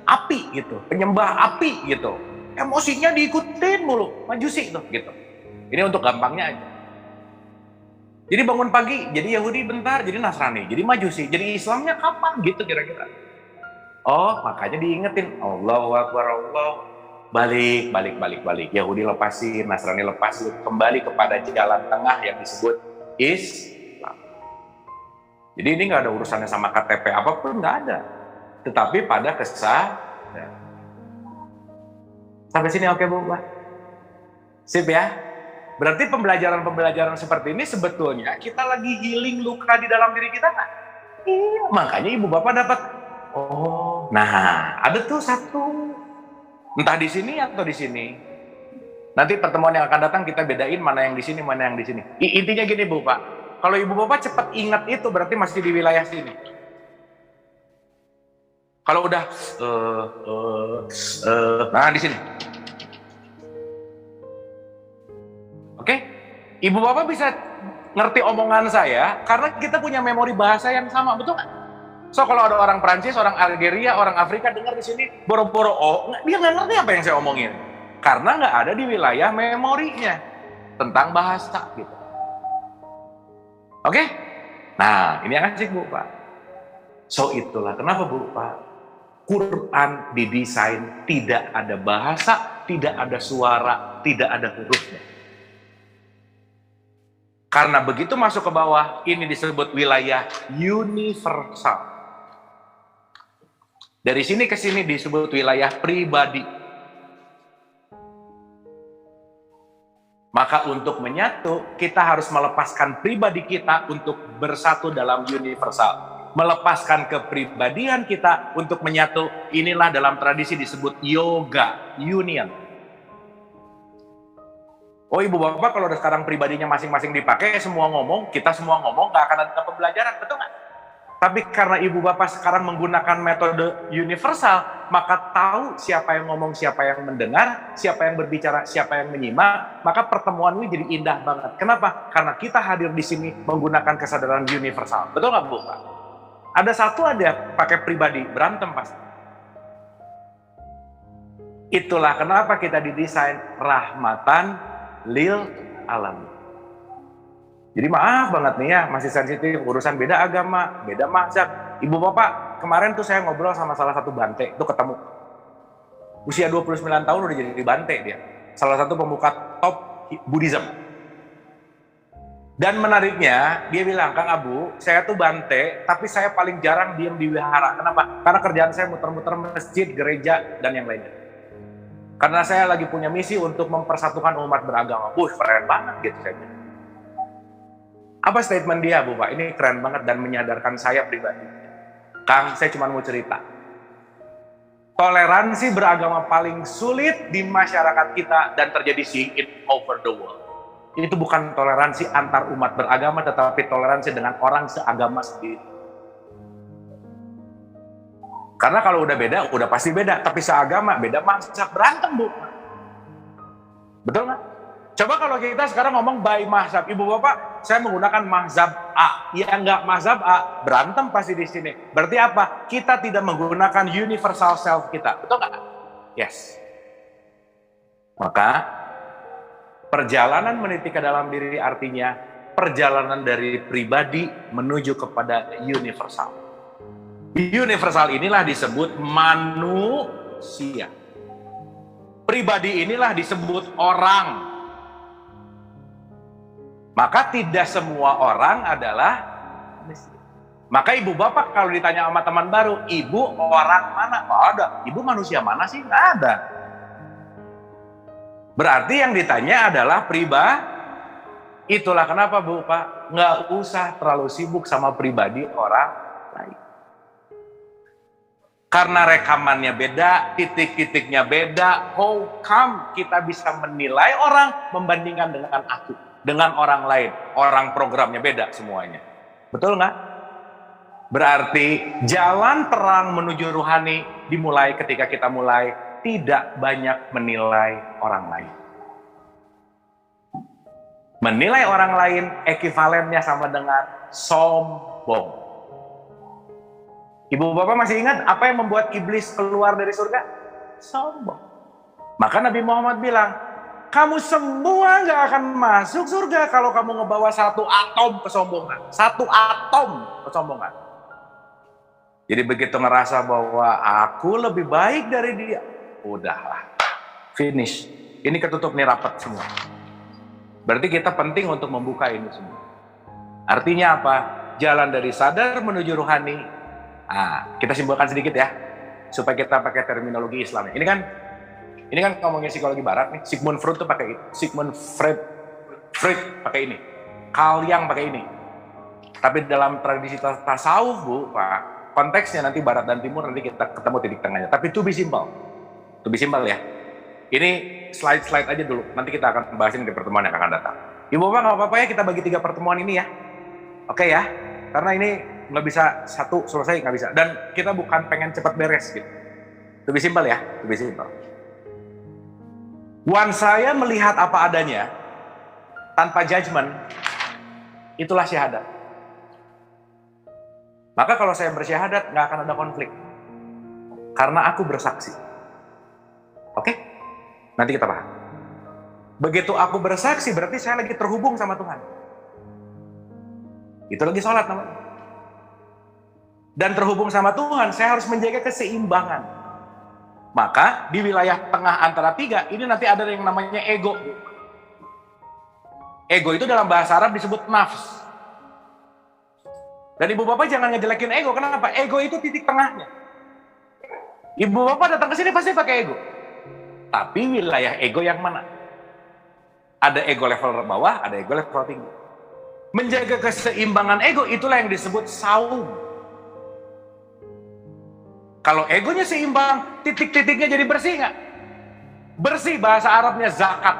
api gitu, penyembah api gitu. Emosinya diikutin mulu, Majusi itu gitu. Ini untuk gampangnya aja. Jadi bangun pagi, jadi Yahudi bentar, jadi Nasrani, jadi Majusi, jadi Islamnya kapan gitu kira-kira. Oh, makanya diingetin, Allahu Akbar, Allah. Balik. Yahudi lepasin, Nasrani lepasin, kembali kepada jalan tengah yang disebut Islam. Jadi ini nggak ada urusannya sama KTP apapun, nggak ada. Tetapi pada kesadaran. Sampai sini oke Bu? Sip ya? Berarti pembelajaran seperti ini sebetulnya kita lagi healing luka di dalam diri kita kan? Iya, makanya ibu bapak dapat. Oh, nah ada tuh satu. Entah di sini atau di sini. Nanti pertemuan yang akan datang kita bedain mana yang di sini, mana yang di sini. Intinya gini Bu Pak, kalau ibu bapak cepat ingat itu berarti masih di wilayah sini. Kalau udah, nah di sini. Oke? Ibu bapak bisa ngerti omongan saya karena kita punya memori bahasa yang sama, betul nggak? So kalau ada orang Prancis, orang Algeria, orang Afrika dengar di sini boro-boro dia nggak ngerti apa yang saya omongin karena nggak ada di wilayah memorinya tentang bahasa gitu. Oke? Nah ini yang asik Bu Pak. So itulah kenapa Bu Pak, Quran didesain tidak ada bahasa, tidak ada suara, tidak ada hurufnya. Karena begitu masuk ke bawah, ini disebut wilayah universal. Dari sini ke sini disebut wilayah pribadi. Maka untuk menyatu, kita harus melepaskan pribadi kita untuk bersatu dalam universal. Melepaskan kepribadian kita untuk menyatu, inilah dalam tradisi disebut yoga, union. Oh ibu bapak kalau udah sekarang pribadinya masing-masing dipakai, semua ngomong, kita semua ngomong, gak akan ada pembelajaran, betul nggak? Tapi karena ibu bapak sekarang menggunakan metode universal, maka tahu siapa yang ngomong, siapa yang mendengar, siapa yang berbicara, siapa yang menyimak, maka pertemuan ini jadi indah banget. Kenapa? Karena kita hadir di sini menggunakan kesadaran universal. Betul nggak Bu? Ada satu ada pakai pribadi, berantem pasti. Itulah kenapa kita didesain rahmatan lil alam. Jadi maaf banget nih ya, masih sensitif urusan beda agama, beda mazhab. Ibu bapak, kemarin tuh saya ngobrol sama salah satu bante, itu ketemu. Usia 29 tahun udah jadi bante dia. Salah satu pembuka top Buddhism. Dan menariknya, dia bilang, Kang Abu, saya tuh bante, tapi saya paling jarang diem di wihara. Kenapa? Karena kerjaan saya muter-muter masjid, gereja, dan yang lainnya. Karena saya lagi punya misi untuk mempersatukan umat beragama. Keren banget gitu saya bilang. Apa statement dia, Bu Pak? Ini keren banget dan menyadarkan saya pribadi. Kang, saya cuma mau cerita. Toleransi beragama paling sulit di masyarakat kita dan terjadi seeing it over the world. Itu bukan toleransi antar umat beragama, tetapi toleransi dengan orang seagama sendiri. Karena kalau udah beda, udah pasti beda. Tapi seagama, beda mazhab, berantem, Bu. Betul nggak? Coba kalau kita sekarang ngomong by mazhab, Ibu Bapak, saya menggunakan mazhab A. Ya nggak mazhab A, berantem pasti di sini. Berarti apa? Kita tidak menggunakan universal self kita. Betul nggak? Yes. Maka, perjalanan meniti ke dalam diri artinya perjalanan dari pribadi menuju kepada universal. Universal inilah disebut manusia. Pribadi inilah disebut orang. Maka tidak semua orang adalah manusia. Maka ibu bapak kalau ditanya sama teman baru, ibu orang mana? Nggak ada. Ibu manusia mana sih? Nggak ada. Berarti yang ditanya adalah pribadi. Itulah kenapa Bu Pak, nggak usah terlalu sibuk sama pribadi orang lain. Karena rekamannya beda, titik-titiknya beda, how come kita bisa menilai orang membandingkan dengan aku, dengan orang lain, orang programnya beda semuanya. Betul nggak? Berarti jalan terang menuju rohani dimulai ketika kita mulai tidak banyak menilai orang lain. Menilai orang lain ekivalennya sama dengan sombong. Ibu bapak masih ingat apa yang membuat iblis keluar dari surga? Sombong. Maka Nabi Muhammad bilang, kamu semua gak akan masuk surga kalau kamu ngebawa satu atom kesombongan. Satu atom kesombongan. Jadi begitu ngerasa bahwa aku lebih baik dari dia, udahlah, finish. Ini ketutup nih, rapat semua. Berarti kita penting untuk membuka ini semua. Artinya apa? Jalan dari sadar menuju rohani. Kita simpulkan sedikit ya, supaya kita pakai terminologi Islam. Ini kan ngomongin psikologi barat nih. Sigmund Freud tuh pakai itu. Sigmund Freud pakai ini. Carl Jung pakai ini. Tapi dalam tradisi tasawuf, Bu, Pak, konteksnya nanti barat dan timur, nanti kita ketemu titik tengahnya. Tapi to be simple ya. Ini slide aja dulu. Nanti kita akan bahas ini di pertemuan yang akan datang. Ibu Bapak nggak apa-apa ya kita bagi 3 pertemuan ini ya. Oke ya. Karena ini nggak bisa satu selesai, nggak bisa. Dan kita bukan pengen cepat beres gitu. To be simple ya. To be simple. Once saya melihat apa adanya, tanpa judgement, itulah syahadat. Maka kalau saya bersyahadat, nggak akan ada konflik. Karena aku bersaksi. Oke? Nanti kita paham. Begitu aku bersaksi, berarti saya lagi terhubung sama Tuhan. Itu lagi sholat namanya. Dan terhubung sama Tuhan, saya harus menjaga keseimbangan. Maka di wilayah tengah antara 3, ini nanti ada yang namanya ego. Ego itu dalam bahasa Arab disebut nafs. Dan ibu bapak jangan ngejelekin ego. Kenapa? Ego itu titik tengahnya. Ibu bapak datang ke sini pasti pakai ego. Tapi wilayah ego yang mana? Ada ego level bawah, ada ego level tinggi. Menjaga keseimbangan ego itulah yang disebut saum. Kalau egonya seimbang, titik-titiknya jadi bersih nggak? Bersih bahasa Arabnya zakat.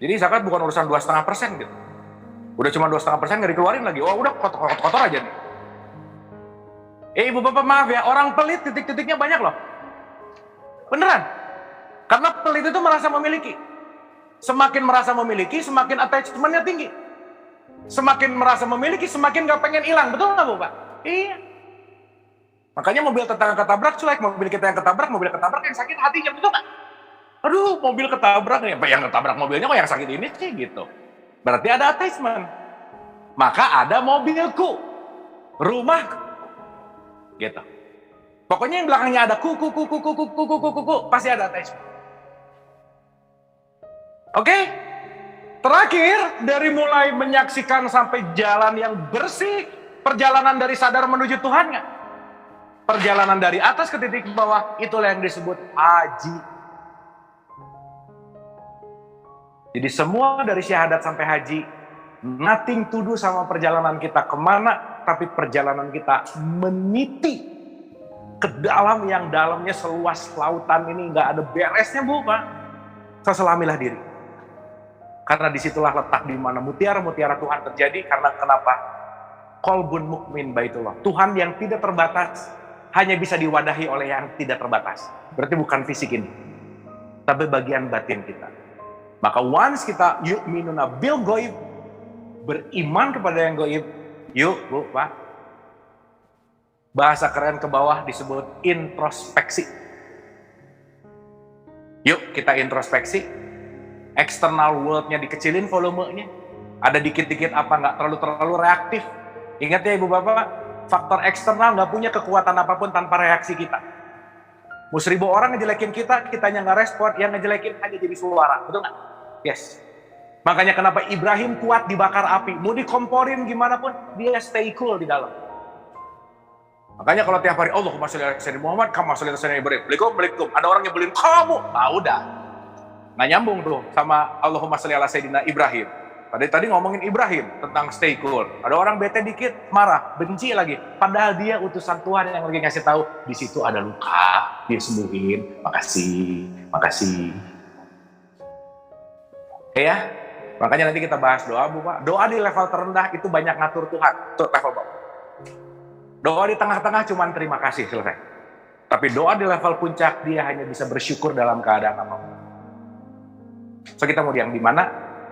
Jadi zakat bukan urusan 2,5% gitu. Udah cuma 2,5% nggak dikeluarin lagi. Oh udah kotor aja nih. Ibu bapak maaf ya, orang pelit titik-titiknya banyak loh. Beneran. Karena pelit itu merasa memiliki. Semakin merasa memiliki, semakin attachment-nya tinggi. Semakin merasa memiliki, semakin gak pengen hilang. Betul gak Bu Pak? Iya. Makanya mobil tetangga ketabrak cuek, mobil kita yang ketabrak, mobil ketabrak yang sakit hatinya. Betul gak? Aduh, mobil ketabrak nih. Yang ketabrak mobilnya kok yang sakit ini sih gitu. Berarti ada attachment. Maka ada mobilku, rumahku. Gitu. Pokoknya yang belakangnya ada kuku, pasti ada attachment. Oke? Terakhir, dari mulai menyaksikan sampai jalan yang bersih, perjalanan dari sadar menuju Tuhan nggak? perjalanan dari atas ke titik bawah, itulah yang disebut haji. Jadi semua dari syahadat sampai haji, nothing to do sama perjalanan kita kemana, tapi perjalanan kita meniti ke dalam yang dalamnya seluas lautan ini, nggak ada beresnya bukan. Seselamilah diri. Karena disitulah letak di mana mutiara-mutiara Tuhan terjadi. Karena kenapa? Qalbun mukmin baitullah. Tuhan yang tidak terbatas hanya bisa diwadahi oleh yang tidak terbatas. Berarti bukan fisik ini, tapi bagian batin kita. Maka once kita yu'minuna bil goib, beriman kepada yang goib, yuk Bu, Pak. Bahasa keren ke bawah disebut introspeksi. Yuk kita introspeksi. External world-nya dikecilin volumenya. Ada dikit-dikit apa, nggak terlalu reaktif. Ingat ya Ibu Bapak, faktor eksternal nggak punya kekuatan apapun tanpa reaksi kita. Mau 1000 orang ngejelekin kita, kitanya nggak respon, yang ngejelekin hanya jadi suara. Betul nggak? Yes. Makanya kenapa Ibrahim kuat dibakar api. Mau dikomporin gimana pun, dia stay cool di dalam. Makanya kalau tiap hari, Allahumma sholli ala sayyidina Muhammad, kama sholli ala sayyidina Ibrahim. Waalaikumsalam. Ada orang nyebelin kamu. Nah udah. Nggak nyambung tuh sama Allahumma sholli ala sayyidina Ibrahim. Tadi ngomongin Ibrahim tentang stay cool. Ada orang bete dikit, marah, benci lagi. Padahal dia utusan Tuhan yang lagi ngasih tahu, di situ ada luka, dia sembuhin. Makasih. Oke ya? Makanya nanti kita bahas doa, Bu Pak. Doa di level terendah itu banyak ngatur Tuhan. Tuh level Pak. Doa di tengah-tengah cuman terima kasih, selesai. Tapi doa di level puncak, dia hanya bisa bersyukur dalam keadaan apapun. So kita mau yang di mana?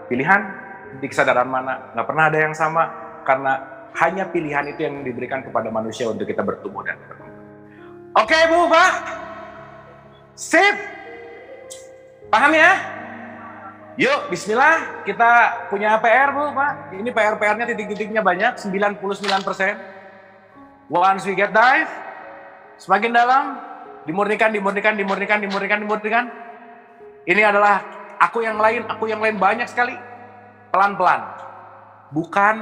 Pilihan, di kesadaran mana? Nggak pernah ada yang sama, karena hanya pilihan itu yang diberikan kepada manusia untuk kita bertumbuh dan berkembang. Oke Bu, Pak? Sip? Paham ya? Yuk, bismillah, kita punya PR Bu, Pak. Ini PR-nya titik-titiknya banyak, 99%. Once we get dive, semakin dalam, dimurnikan. Ini adalah aku yang lain banyak sekali. Pelan-pelan. Bukan.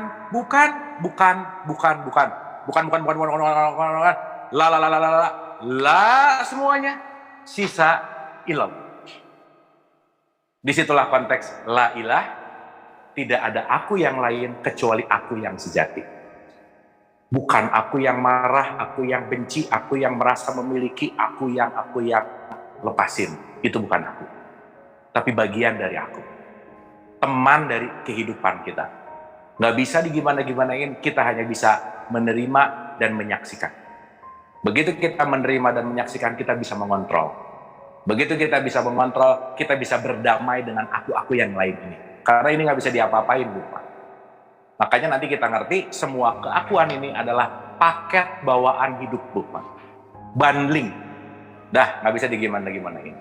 La semuanya. Sisa ilah. Disitulah konteks la ilah. Tidak ada aku yang lain kecuali aku yang sejati. Bukan aku yang marah, aku yang benci, aku yang merasa memiliki, aku yang lepasin. Itu bukan aku. Tapi bagian dari aku. Teman dari kehidupan kita. Nggak bisa digimana-gimanain, kita hanya bisa menerima dan menyaksikan. Begitu kita menerima dan menyaksikan, kita bisa mengontrol. Begitu kita bisa mengontrol, kita bisa berdamai dengan aku-aku yang lain ini. Karena ini nggak bisa diapa-apain, Bu. Makanya nanti kita ngerti, semua keakuan ini adalah paket bawaan hidup, Bu. Bundling. Dah, nggak bisa digimana-gimanain.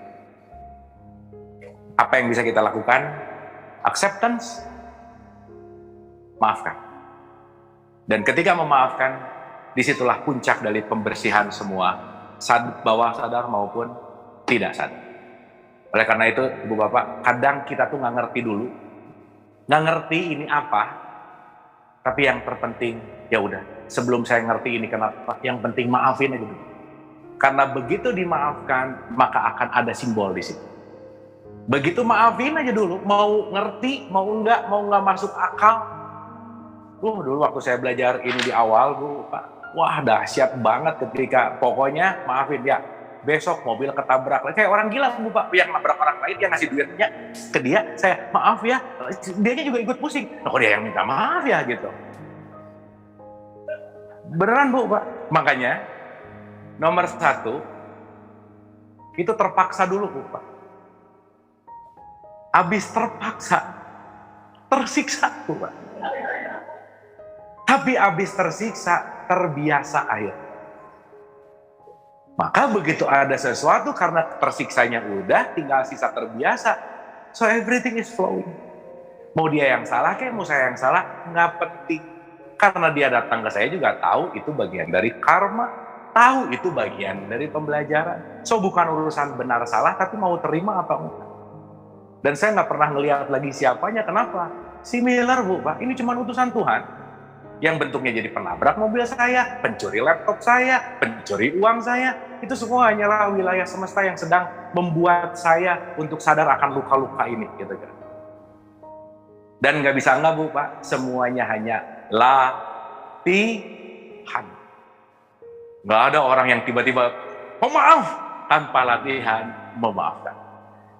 Apa yang bisa kita lakukan? Acceptance, maafkan. Dan ketika memaafkan, disitulah puncak dari pembersihan semua, bawah sadar maupun tidak sadar. Oleh karena itu, Ibu Bapak, kadang kita tuh nggak ngerti dulu, nggak ngerti ini apa, tapi yang terpenting, ya udah, sebelum saya ngerti ini kenapa, yang penting maafin aja dulu. Karena begitu dimaafkan, maka akan ada simbol di situ. Begitu maafin aja dulu, mau ngerti, mau nggak masuk akal. Dulu waktu saya belajar ini di awal, Bu, Pak, wah dahsyat banget ketika pokoknya maafin ya. Besok mobil ketabrak, kayak orang gila Bu Pak, yang nabrak orang lain, yang ngasih duitnya ke dia, saya maaf ya, dianya juga ikut pusing. Kok dia yang minta maaf ya gitu. Beneran Bu Pak, makanya nomor 1 itu terpaksa dulu Bu Pak. Habis terpaksa, tersiksa Bu Pak. Tapi habis tersiksa, terbiasa akhirnya. Maka begitu ada sesuatu karena tersiksanya udah, tinggal sisa terbiasa. So everything is flowing. Mau dia yang salah kayak mau saya yang salah, nggak penting. Karena dia datang ke saya juga tahu itu bagian dari karma. Tahu itu bagian dari pembelajaran. So bukan urusan benar salah, tapi mau terima apa enggak. Dan saya nggak pernah ngelihat lagi siapanya, kenapa? Similar Bu Pak, ini cuma utusan Tuhan. yang bentuknya jadi penabrak mobil saya, pencuri laptop saya, pencuri uang saya, itu semua hanyalah wilayah semesta yang sedang membuat saya untuk sadar akan luka-luka ini, gitu kan. Dan nggak bisa nggak Bu Pak, semuanya hanya latihan. Nggak ada orang yang tiba-tiba pemaaf tanpa latihan memaafkan.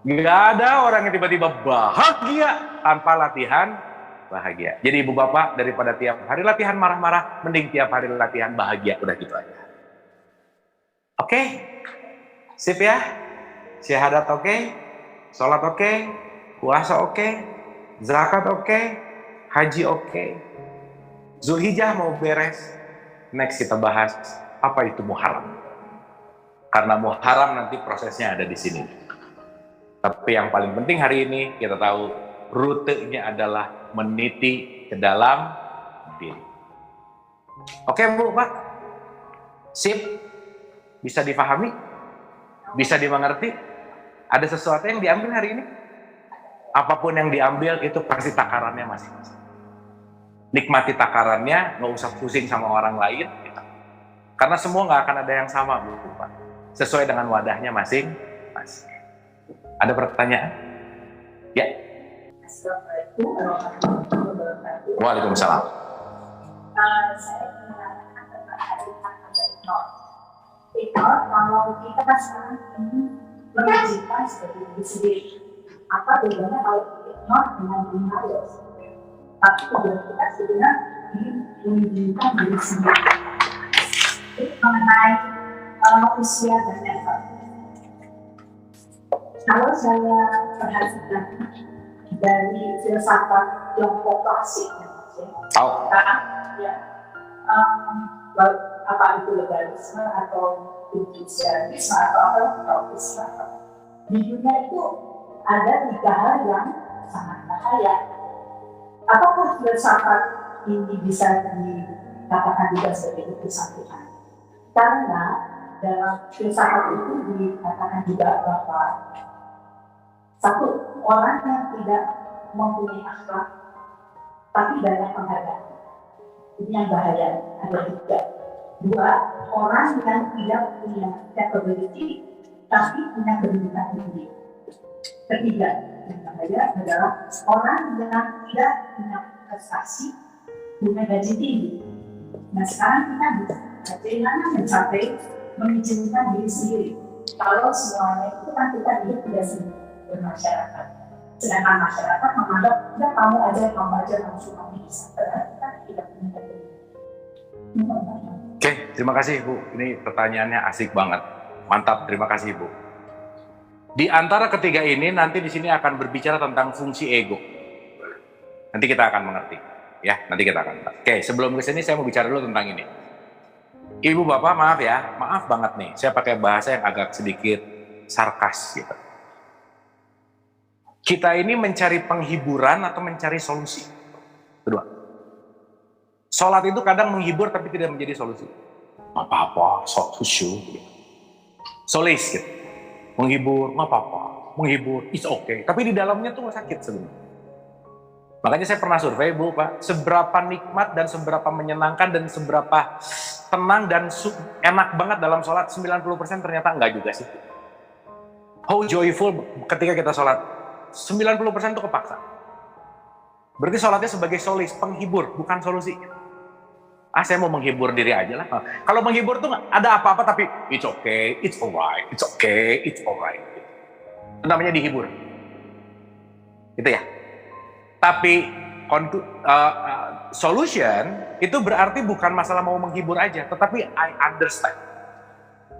Nggak ada orang yang tiba-tiba bahagia tanpa latihan bahagia. Jadi Ibu Bapak, daripada tiap hari latihan marah-marah, mending tiap hari latihan bahagia. Udah gitu aja. Oke? Sip ya? Syahadat oke? Sholat oke? Puasa oke? Zakat oke? Haji oke? Zulhijjah mau beres? Next kita bahas apa itu Muharram. Karena Muharram nanti prosesnya ada di sini. Tapi yang paling penting hari ini kita tahu rutenya adalah meniti ke dalam diri. Oke Bu, Pak? Sip? Bisa difahami? Bisa dimengerti? Ada sesuatu yang diambil hari ini? Apapun yang diambil itu pasti takarannya masing-masing. Nikmati takarannya, nggak usah pusing sama orang lain. Gitu. Karena semua nggak akan ada yang sama, Bu, Pak. Sesuai dengan wadahnya masing-masing. Ada pertanyaan? Ya. Assalamualaikum warahmatullahi wabarakatuh. Waalaikumsalam. Saya mengatakan tentang hakikat dari not. Kalau kita sekarang ini menunjukkan sebagai diri sendiri, apa bedanya kalau not dengan denial? Tapi tujuan kita sebenarnya menunjukkan diri sendiri. Mengenai usia dan level. Kalau saya perhatikan dari filsafat Tiongkok klasik, apa itu legalisme atau Confucianisme atau Islam, di dunia itu ada 3 hal yang sangat bahaya. Apakah filsafat ini bisa dikatakan juga sebagai kesatuan? Karena dalam filsafat itu dikatakan juga bahwa satu, orang yang tidak mempunyai akhlak tapi banyak penghargaan, ini yang bahaya. Ada 3. 2, orang yang tidak punya capability tapi punya kedudukan tinggi. 3, yang bahaya adalah orang yang tidak punya prestasi, punya gaji tinggi. Nah sekarang kita bisa bagaimana mencapai mengizinkan diri sendiri. Kalau semuanya itu kan kita hidup tidak sendiri bermasyarakat. Sedangkan masyarakat menganggap tidak kamu aja kamu semuanya bisa. Padahal kita tidak punya gaji. Oke, terima kasih Bu. Ini pertanyaannya asik banget. Mantap, terima kasih Bu. Di antara ketiga ini nanti di sini akan berbicara tentang fungsi ego. Nanti kita akan mengerti, ya. Nanti kita akan. Oke, sebelum ke sini saya mau bicara dulu tentang ini. Ibu Bapak maaf ya, maaf banget nih. Saya pakai bahasa yang agak sedikit sarkas gitu. Kita ini mencari penghiburan atau mencari solusi? Kedua. Sholat itu kadang menghibur tapi tidak menjadi solusi. Apa-apa, khusyuk gitu. Solis gitu. Menghibur, nggak apa-apa, menghibur, it's okay. Tapi di dalamnya tuh sakit sebenarnya. Makanya saya pernah survei Bu, Pak, seberapa nikmat dan seberapa menyenangkan dan seberapa tenang dan enak banget dalam sholat, 90% ternyata enggak juga sih. How joyful ketika kita sholat, 90% itu kepaksa. Berarti sholatnya sebagai solis, penghibur, bukan solusi. Saya mau menghibur diri aja lah. Kalau menghibur tuh nggak ada apa-apa tapi it's okay, it's alright, it's okay, it's alright. Itu namanya dihibur. Gitu ya. Tapi solution itu berarti bukan masalah mau menghibur aja, tetapi I understand.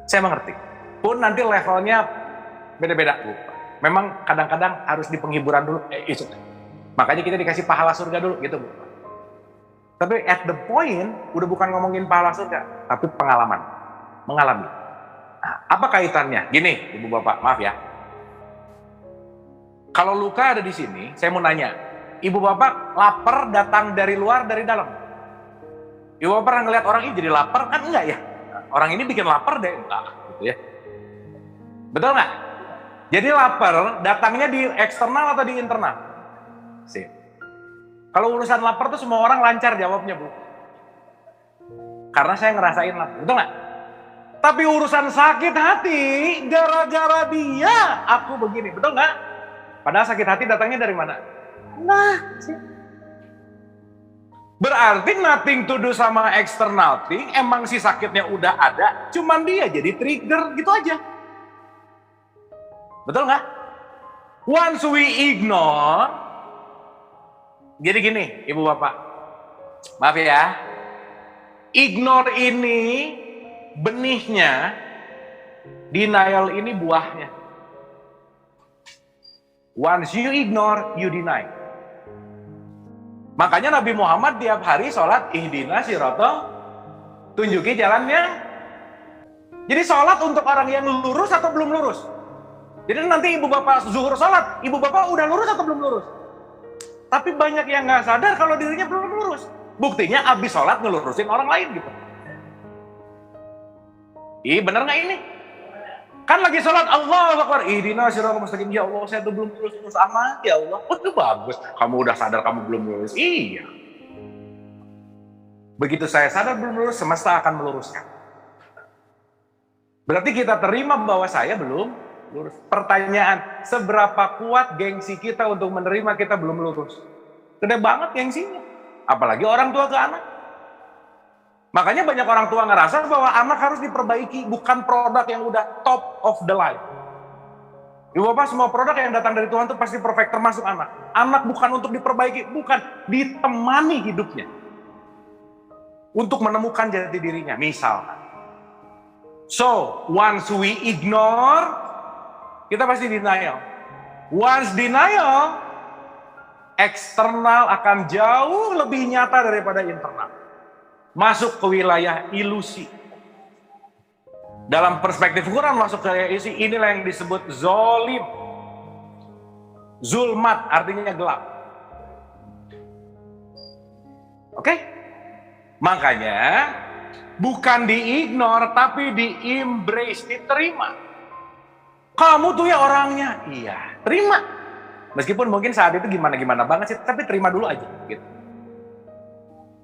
Saya mengerti. Pun nanti levelnya beda-beda. Memang kadang-kadang harus di penghiburan dulu. It's okay. Makanya kita dikasih pahala surga dulu gitu Bu. Tapi at the point, udah bukan ngomongin pahala surga, tapi pengalaman, mengalami. Nah, apa kaitannya? Gini, Ibu Bapak, maaf ya. Kalau luka ada di sini, saya mau nanya, Ibu Bapak lapar datang dari luar, dari dalam? Ibu Bapak pernah ngeliat orang ini jadi lapar? Kan enggak ya? Orang ini bikin lapar deh, enggak, gitu ya. Betul nggak? Jadi lapar datangnya di eksternal atau di internal? Sip. Kalau urusan lapar tuh semua orang lancar jawabnya Bu. karena saya ngerasain lapar, betul nggak? Tapi urusan sakit hati, gara-gara dia aku begini, betul nggak? Padahal sakit hati datangnya dari mana? Nah, berarti nothing to do sama external thing, emang si sakitnya udah ada, cuman dia jadi trigger gitu aja. Betul nggak? Once we ignore, jadi gini, ibu bapak, maaf ya, ignore ini benihnya, denial ini buahnya. Once you ignore, you deny. Makanya Nabi Muhammad tiap hari sholat ihdina siratal, tunjuki jalannya. Jadi sholat untuk orang yang lurus atau belum lurus. Jadi nanti ibu bapak zuhur sholat, ibu bapak udah lurus atau belum lurus. Tapi banyak yang nggak sadar kalau dirinya belum lurus. Buktinya abis sholat ngelurusin orang lain gitu. Ih, bener nggak ini? Kan lagi sholat, Allahu Akbar, ihdina siratal mustaqim, ya Allah saya tuh belum lurus amat ya Allah. Oh itu bagus, kamu udah sadar kamu belum lurus. Iya. Begitu saya sadar belum lurus, semesta akan meluruskan. Berarti kita terima bahwa saya belum lurus. Pertanyaan, seberapa kuat gengsi kita untuk menerima kita belum lurus? Gede banget gengsinya. Apalagi orang tua ke anak. Makanya banyak orang tua ngerasa bahwa anak harus diperbaiki, bukan produk yang udah top of the line. Ibu bapak, semua produk yang datang dari Tuhan itu pasti perfect, termasuk anak. Anak bukan untuk diperbaiki, bukan, ditemani hidupnya. Untuk menemukan jati dirinya, misalkan. So, once we ignore, kita pasti denial. Once denial, eksternal akan jauh lebih nyata daripada internal. Masuk ke wilayah ilusi. Dalam perspektif Quran masuk ke ilusi, inilah yang disebut zolim. Zulmat artinya gelap. Oke? Makanya bukan diignore tapi di-embrace, diterima. Kamu tuh ya orangnya. Iya, terima. Meskipun mungkin saat itu gimana-gimana banget sih, tapi terima dulu aja gitu.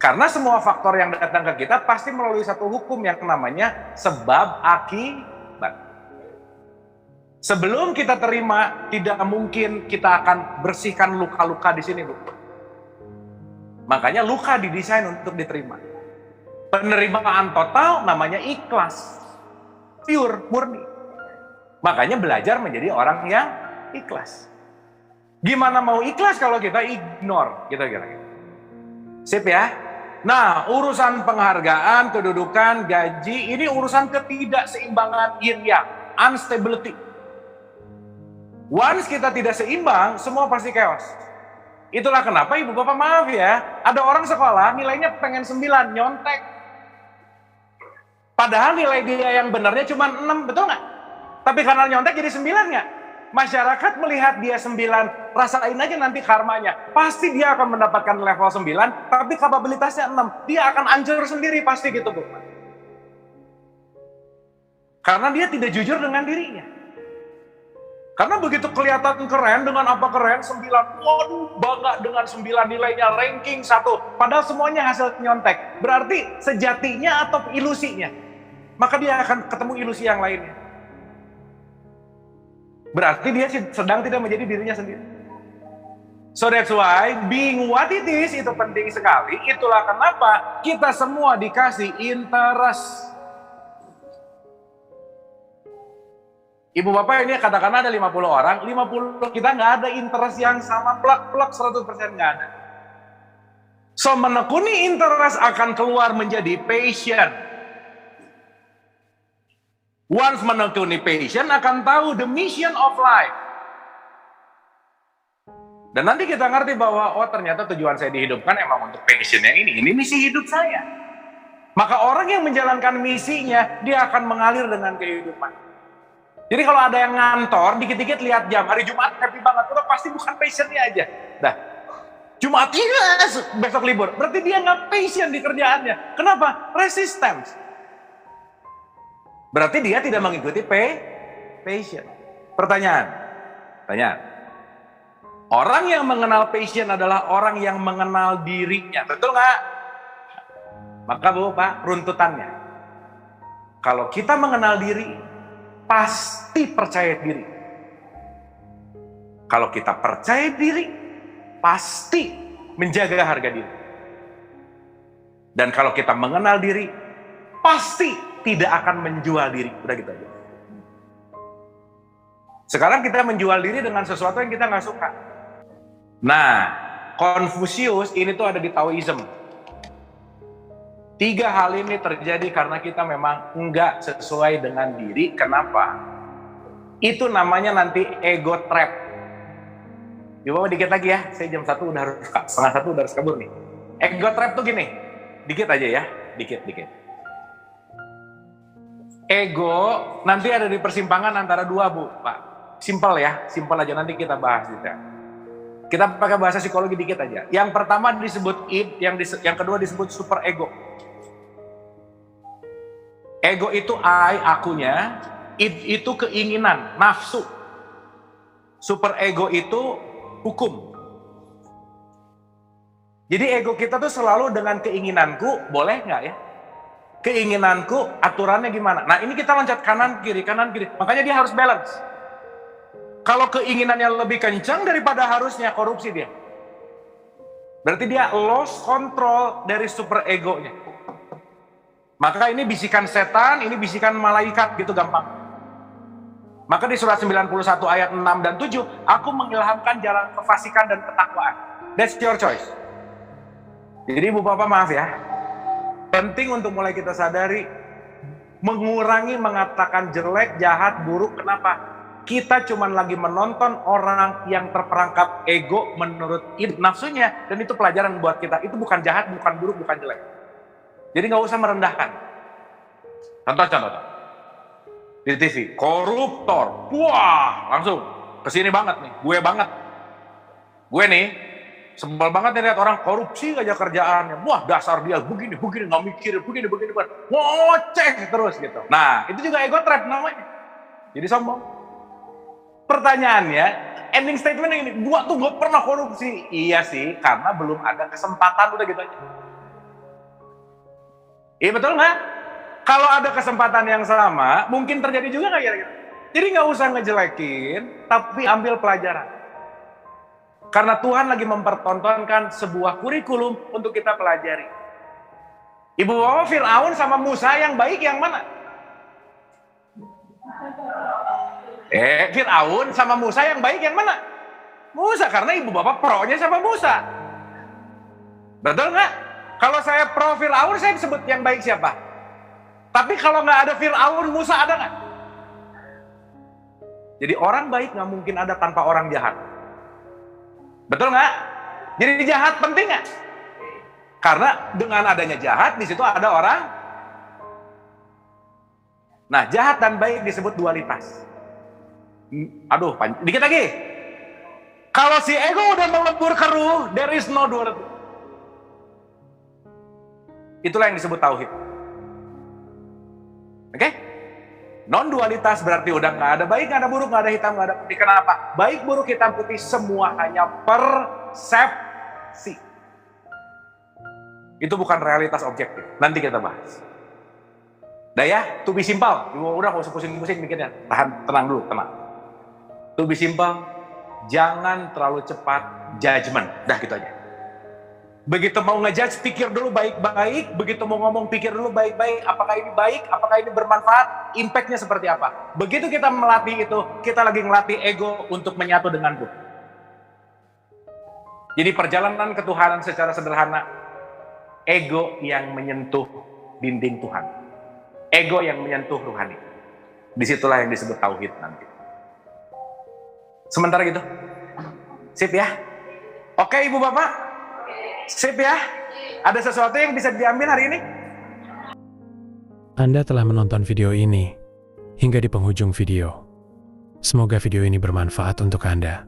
Karena semua faktor yang datang ke kita pasti melalui satu hukum yang namanya sebab akibat. Sebelum kita terima, tidak mungkin kita akan bersihkan luka-luka di sini, Bu. Makanya luka didesain untuk diterima. Penerimaan total namanya ikhlas. Pure, murni. Makanya belajar menjadi orang yang ikhlas. Gimana mau ikhlas kalau kita ignore? Gitu kira-kira. Sip ya? Nah, urusan penghargaan, kedudukan, gaji, ini urusan ketidakseimbangan yin yang, instability. Once kita tidak seimbang, semua pasti chaos. Itulah kenapa ibu bapak maaf ya, ada orang sekolah nilainya pengen 9, nyontek. Padahal nilai dia yang benarnya cuma 6, betul nggak? Tapi karena nyontek jadi 9 nggak? Masyarakat melihat dia 9, rasain aja nanti karmanya. Pasti dia akan mendapatkan level 9, tapi kapabilitasnya 6. Dia akan hancur sendiri pasti gitu, Bu. Karena dia tidak jujur dengan dirinya. Karena begitu kelihatan keren, dengan apa keren, 9. Waduh, bangga dengan 9 nilainya, ranking 1. Padahal semuanya hasil nyontek. Berarti sejatinya atau ilusinya. Maka dia akan ketemu ilusi yang lainnya. Berarti dia sedang tidak menjadi dirinya sendiri. So that's why being what it is itu penting sekali. Itulah kenapa kita semua dikasih interest. Ibu bapak ini katakan ada 50 orang, 50 kita nggak ada interest yang sama, plak-plak 100% nggak ada. So menekuni interest akan keluar menjadi passion. Once menekuni passion akan tahu the mission of life. Dan nanti kita ngerti bahwa oh ternyata tujuan saya dihidupkan emang untuk passionnya ini misi hidup saya. Maka orang yang menjalankan misinya dia akan mengalir dengan kehidupan. Jadi kalau ada yang ngantor dikit-dikit lihat jam, hari Jumat happy banget, udah pasti bukan passionnya aja. Dah, Jumat yes, besok libur, berarti dia nggak passion di kerjaannya. Kenapa? Resistance. Berarti dia tidak mengikuti passion. Pertanyaan. Orang yang mengenal passion adalah orang yang mengenal dirinya. Betul nggak? Maka Bapak, runtutannya, kalau kita mengenal diri, pasti percaya diri. Kalau kita percaya diri, pasti menjaga harga diri. Dan kalau kita mengenal diri, pasti tidak akan menjual diri. Udah gitu aja. Sekarang kita menjual diri dengan sesuatu yang kita nggak suka. Nah, Konfusius ini tuh ada di Taoism. 3 hal ini terjadi karena kita memang nggak sesuai dengan diri. Kenapa? Itu namanya nanti ego trap. Coba dikit lagi ya, saya jam 1 udah harus, setengah 1 udah harus kabur nih. Ego trap tuh gini, dikit aja ya, dikit. Ego nanti ada di persimpangan antara 2 Bu, Pak. Simpel ya, simpel aja, nanti kita bahas juga. Kita pakai bahasa psikologi dikit aja. Yang pertama disebut id, yang kedua disebut super ego. Ego itu akunya, id itu keinginan, nafsu. Super ego itu hukum. Jadi ego kita tuh selalu dengan keinginanku, boleh nggak ya? Keinginanku, aturannya gimana? Nah ini kita loncat kanan kiri. Makanya dia harus balance. Kalau keinginannya lebih kencang daripada harusnya, korupsi dia. Berarti dia lost control dari super egonya. Maka ini bisikan setan, ini bisikan malaikat, gitu gampang. Maka di surat 91 ayat 6 dan 7, aku mengilhamkan jalan kefasikan dan ketakwaan. That's your choice. Jadi Ibu Bapak maaf ya, penting untuk mulai kita sadari, mengurangi mengatakan jelek, jahat, buruk. Kenapa? Kita cuma lagi menonton orang yang terperangkap ego menurut nafsunya, dan itu pelajaran buat kita. Itu bukan jahat, bukan buruk, bukan jelek. Jadi nggak usah merendahkan. Contoh. Di TV, koruptor, wah langsung kesini banget nih, gue nih sebel banget nih lihat orang korupsi aja kerjaannya, wah dasar dia begini nggak mikir, begini, ngoceh terus gitu. Nah itu juga ego trap namanya, jadi sombong. Pertanyaannya, ending statement ini, gua tuh gak pernah korupsi. Iya sih, karena belum ada kesempatan, udah gitu aja. Iya betul nggak? Kalau ada kesempatan yang sama, mungkin terjadi juga nggak kira-kira? Jadi nggak usah ngejelekin, tapi ambil pelajaran. Karena Tuhan lagi mempertontonkan sebuah kurikulum untuk kita pelajari. Ibu Bapak, Fir'aun sama Musa yang baik yang mana? Fir'aun sama Musa yang baik yang mana? Musa, karena Ibu Bapak pro-nya sama Musa. Betul nggak? Kalau saya pro Fir'aun, saya sebut yang baik siapa? Tapi kalau nggak ada Fir'aun, Musa ada nggak? Jadi orang baik nggak mungkin ada tanpa orang jahat. Betul nggak? Jadi jahat penting nggak? Karena dengan adanya jahat, di situ ada orang. Nah, jahat dan baik disebut dualitas. Aduh, dikit lagi. Kalau si ego udah melebur keruh, there is no duality. Itulah yang disebut tauhid. Oke? Non-dualitas berarti udah nggak ada baik, nggak ada buruk, nggak ada hitam, nggak ada putih. Kenapa? Baik, buruk, hitam, putih semua hanya persepsi. Itu bukan realitas objektif. Nanti kita bahas. Dah ya, to be simple. Udah nggak usah pusing-pusing mikirnya. Tenang dulu, tenang. To be simple, jangan terlalu cepat judgment. Dah gitu aja. Begitu mau ngejudge, pikir dulu baik-baik. Begitu mau ngomong, pikir dulu baik-baik. Apakah ini baik? Apakah ini bermanfaat? Impact-nya seperti apa? Begitu kita melatih itu, kita lagi ngelatih ego untuk menyatu dengan Tuhan. Jadi perjalanan ketuhanan secara sederhana, ego yang menyentuh dinding Tuhan. Ego yang menyentuh rohani. Disitulah yang disebut tauhid nanti. Sementara gitu. Sip ya? Oke Ibu Bapak? Sip ya? Ada sesuatu yang bisa diambil hari ini? Anda telah menonton video ini hingga di penghujung video. Semoga video ini bermanfaat untuk Anda,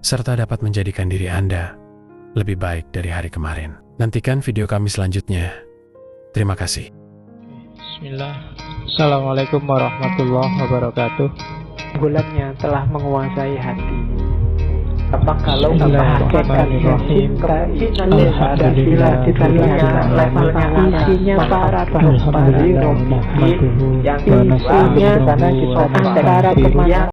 serta dapat menjadikan diri Anda lebih baik dari hari kemarin. Nantikan video kami selanjutnya. Terima kasih. Bismillah. Assalamualaikum warahmatullahi wabarakatuh. Bulannya telah menguasai hati. Apa kalau kita hakikatnya cinta ini Pancasila kita lihat levelnya isinya para bapak di Romi yang isinya antara kemanusiaan